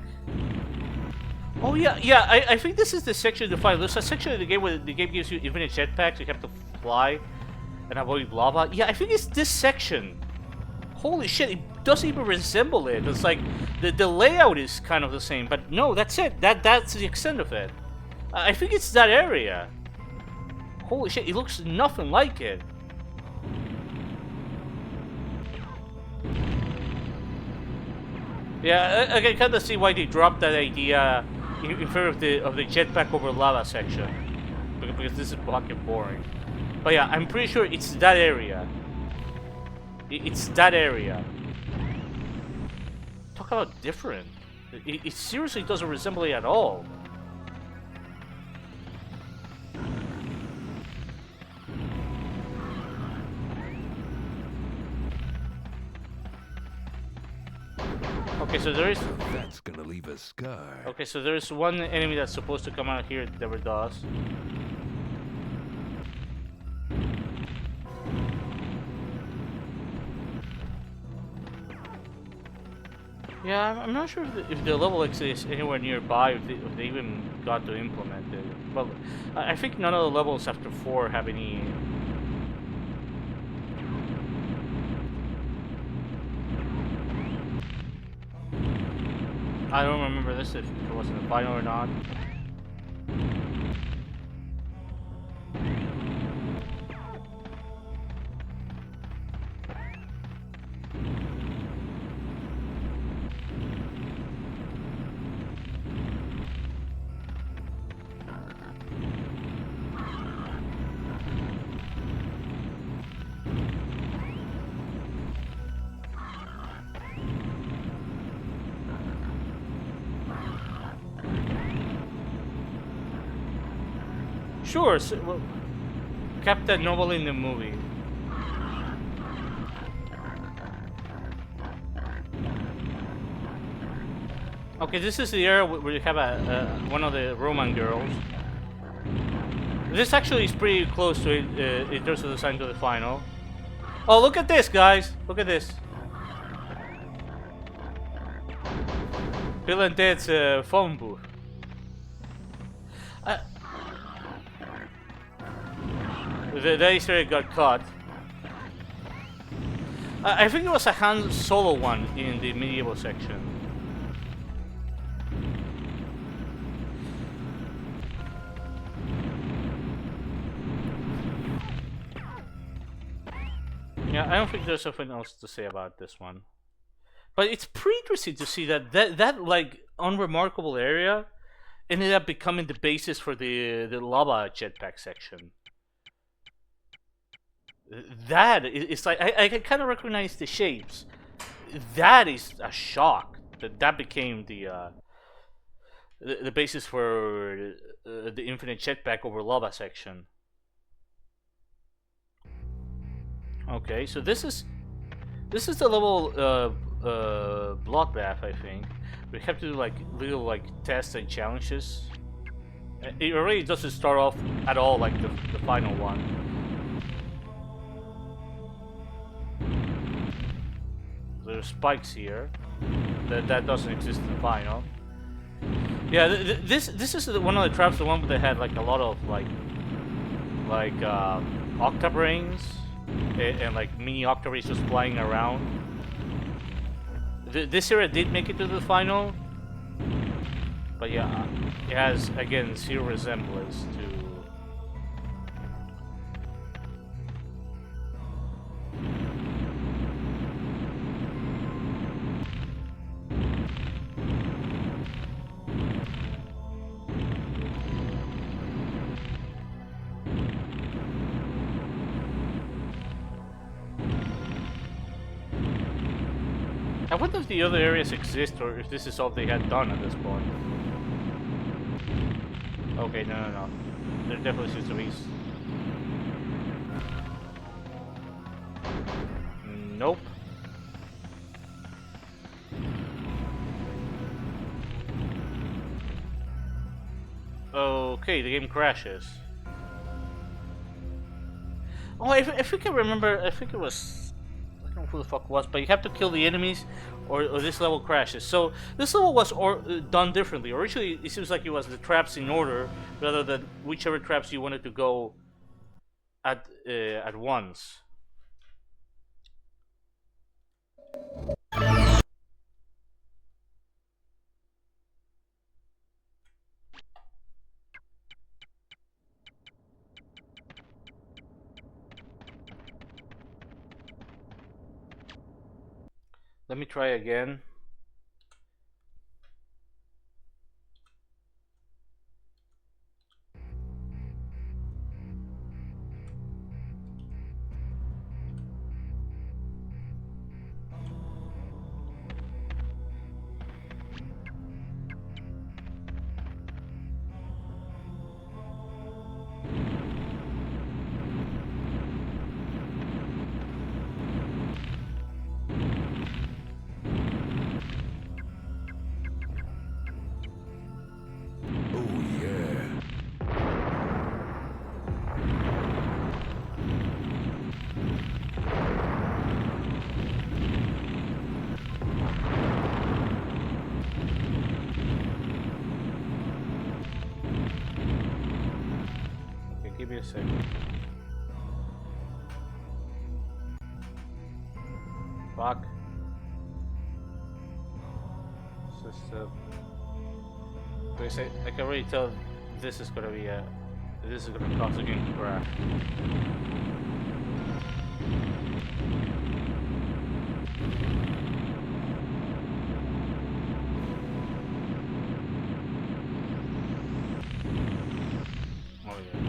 Oh yeah. I think this is the section of the final. There's a section of the game where the game gives you infinite jetpacks. You have to fly and avoid lava. Yeah, I think it's this section. Holy shit! It doesn't even resemble it. It's like the layout is kind of the same, but no, that's it. That's the extent of it. I think it's that area. Holy shit, it looks nothing like it. Yeah, I can kind of see why they dropped that idea in favor of the jetpack over lava section, because this is fucking boring. But yeah, I'm pretty sure it's that area. It's that area. Talk about different. It seriously doesn't resemble it at all. Okay, so there is. That's gonna leave a scar. Okay, so there is one enemy that's supposed to come out here that never does. Yeah, I'm not sure if the level exists anywhere nearby, if they even got to implement it. But I think none of the levels after 4 have any. I don't remember this if it was in the final or not. Sure, so, well, kept that novel in the movie. Okay, this is the area where you have one of the Roman girls. This actually is pretty close to it in terms of the sign to the final. Oh, look at this, guys! Look at this. Bill and Ted's phone booth. The Easter egg got caught. I think it was a Han Solo one in the medieval section. Yeah, I don't think there's something else to say about this one. But it's pretty interesting to see that like unremarkable area ended up becoming the basis for the lava jetpack section. That it's like I can kind of recognize the shapes. That is a shock that became the basis for the infinite jetpack over lava section. Okay, so this is the level bloodbath, I think. We have to do like little like tests and challenges. It really doesn't start off at all like the final one. There's spikes here. That doesn't exist in the final. Yeah, this is one of the traps, the one that had like a lot of like octobrains and like mini octobrains just flying around. This area did make it to the final, but yeah, it has again zero resemblance to. I wonder if the other areas exist or if this is all they had done at this point. Okay, no. There definitely seems to be. Nope. Okay, the game crashes. Oh, I think I remember. I think it was. I don't know who the fuck it was, but you have to kill the enemies, or this level crashes. So this level was done differently. Originally, it seems like it was the traps in order, rather than whichever traps you wanted to go at once. Let me try again. fuck? System. I can already tell this is gonna be a. This is gonna cause a game to crash. Oh yeah.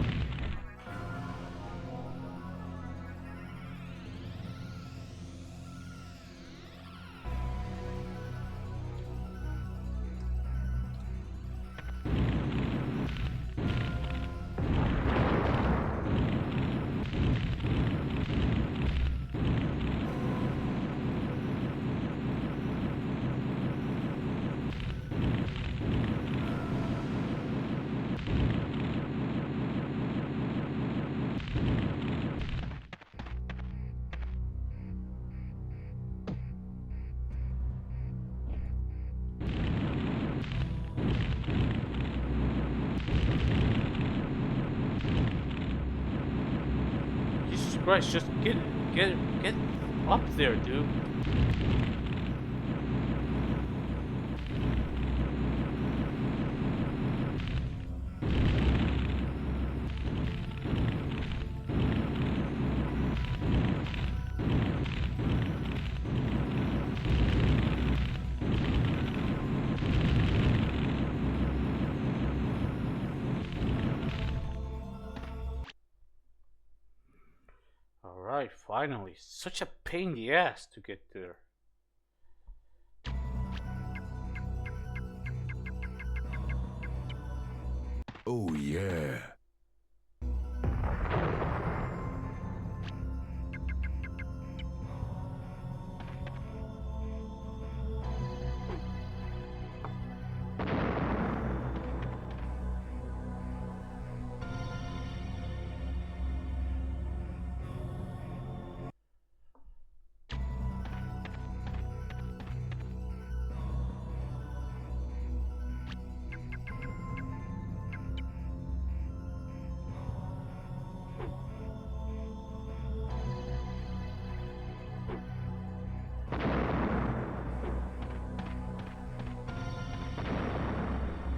Jesus Christ, just get up there, dude. Alright, finally. Such a pain in the ass to get there. Oh yeah.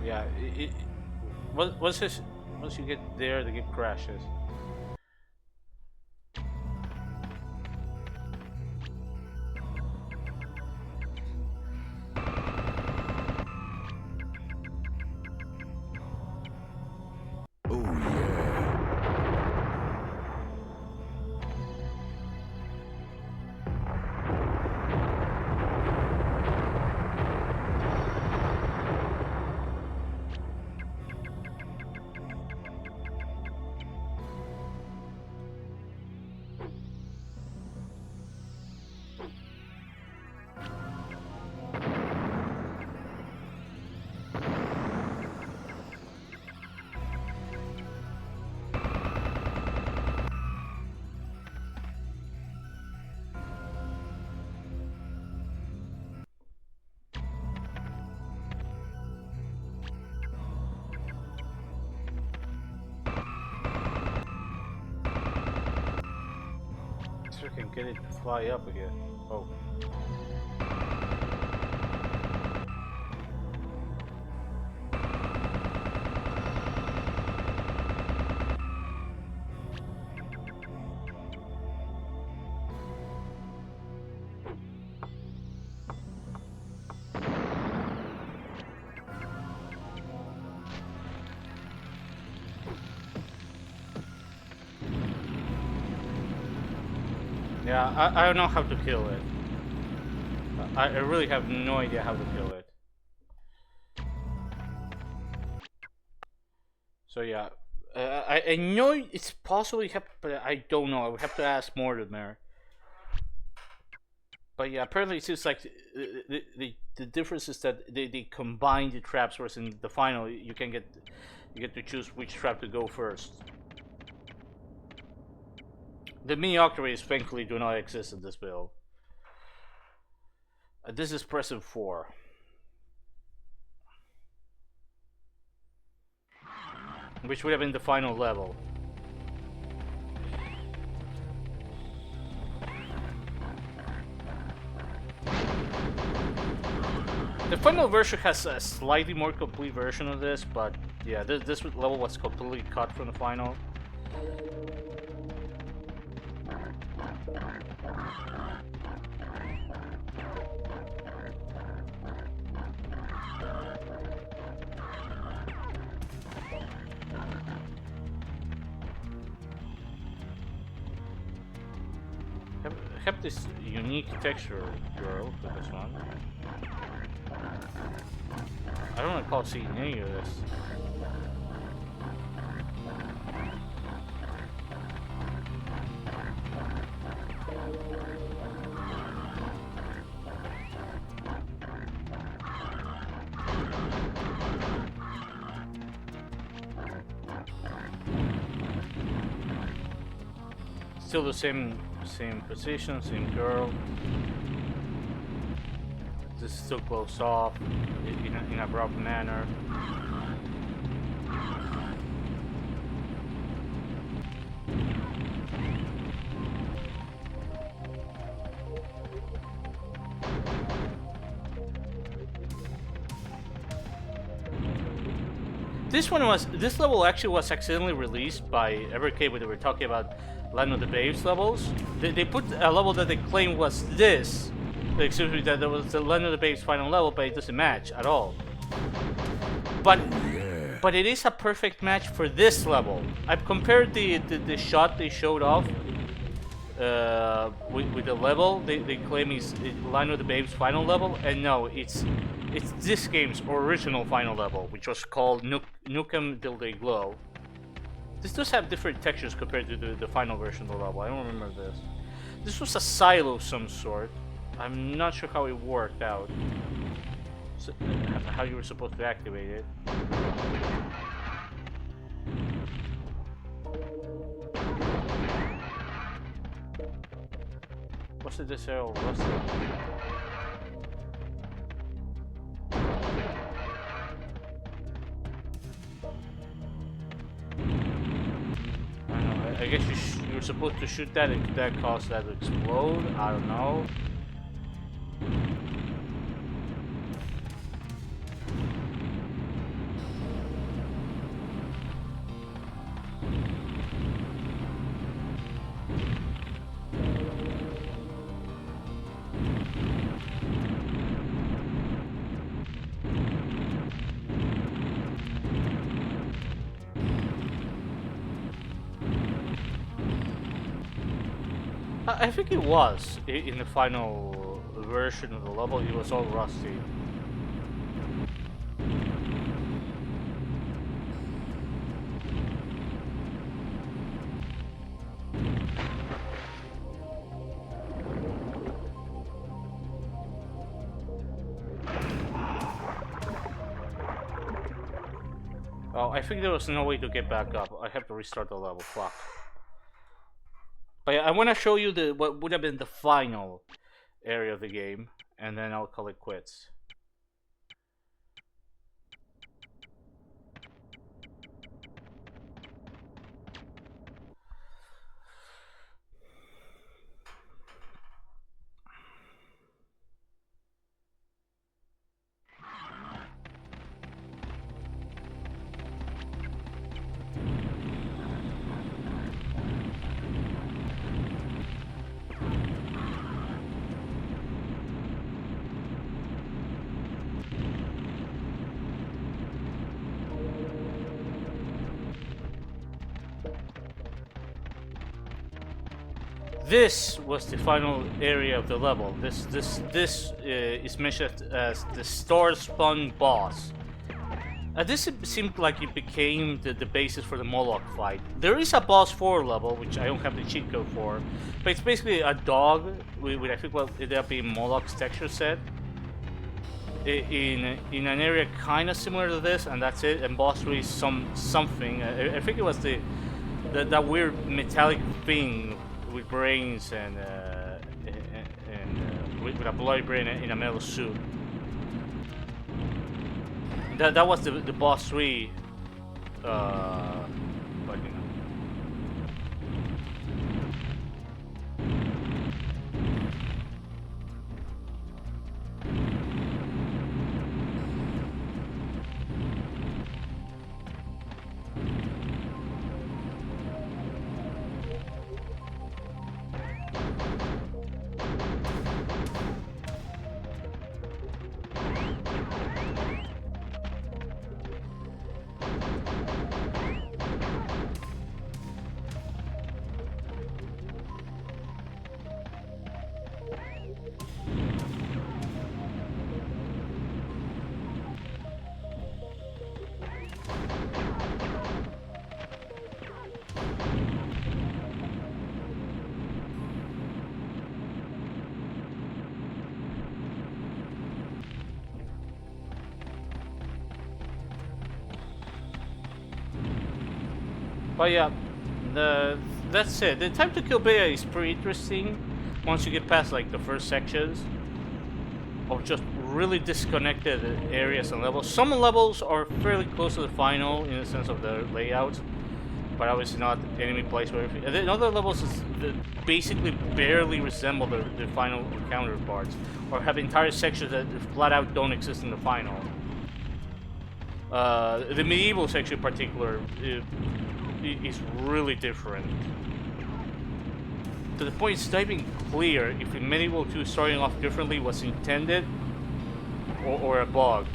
Yeah, once you get there, the game crashes. Oh yeah. So I can get it to fly up again. Oh. Yeah, I don't know how to kill it. I really have no idea how to kill it. So yeah, I know it's possible you have, but I don't know. I would have to ask more to there. But yeah, apparently it's just like the difference is that they combine the traps, whereas in the final you get to choose which trap to go first. The mini octaves thankfully do not exist in this build. This is present 4. Which would have been the final level. The final version has a slightly more complete version of this, but yeah, this level was completely cut from the final. Have this unique texture, girl, for this one. I don't recall seeing any of this. Still the same position, same girl. This is still close off in a abrupt manner. This level actually was accidentally released by Evercade when they were talking about Land of the Babes levels. They put a level that they claimed was this. Excuse me, that there was the Land of the Babes final level, but it doesn't match at all. But it is a perfect match for this level. I've compared the shot they showed off with the level they claim is Land of the Babes final level, and no, it's this game's original final level, which was called Nukem Till They Glow. This does have different textures compared to the final version of the level. I don't remember this. This was a silo of some sort. I'm not sure how it worked out. So, how you were supposed to activate it. What's this arrow rustle? I guess you're supposed to shoot that if that caused that to explode. I don't know. I think it was in the final version of the level. It was all rusty. Oh, I think there was no way to get back up. I have to restart the level. Fuck. But yeah, I want to show you what would have been the final area of the game, and then I'll call it quits. This was the final area of the level. This is mentioned as the Star Spawn boss. This seemed like it became the basis for the Moloch fight. There is a boss 4 level, which I don't have the cheat code for, but it's basically a dog with I think what ended up being Moloch's texture set in an area kind of similar to this, and that's it. And boss 3 is something. I think it was that weird metallic thing with brains and with a bloody brain in a metal suit. That was the boss 3. But you know. But yeah, that's it. The time to kill beta is pretty interesting once you get past like the first sections of just really disconnected areas and levels. Some levels are fairly close to the final in the sense of the layout, but obviously not enemy place or everything. And then other levels is basically barely resemble the final counterparts, or have entire sections that flat out don't exist in the final. The medieval section in particular is really different. To the point it's not even clear if in Medieval 2 starting off differently was intended or a bug.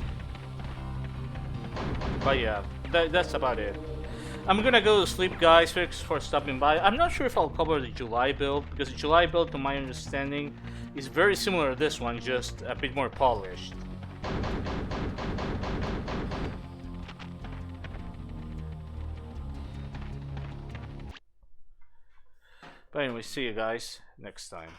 But yeah, that's about it. I'm gonna go to sleep, guys. Thanks for stopping by. I'm not sure if I'll cover the July build, because the July build, to my understanding, is very similar to this one, just a bit more polished. But anyway, see you guys next time.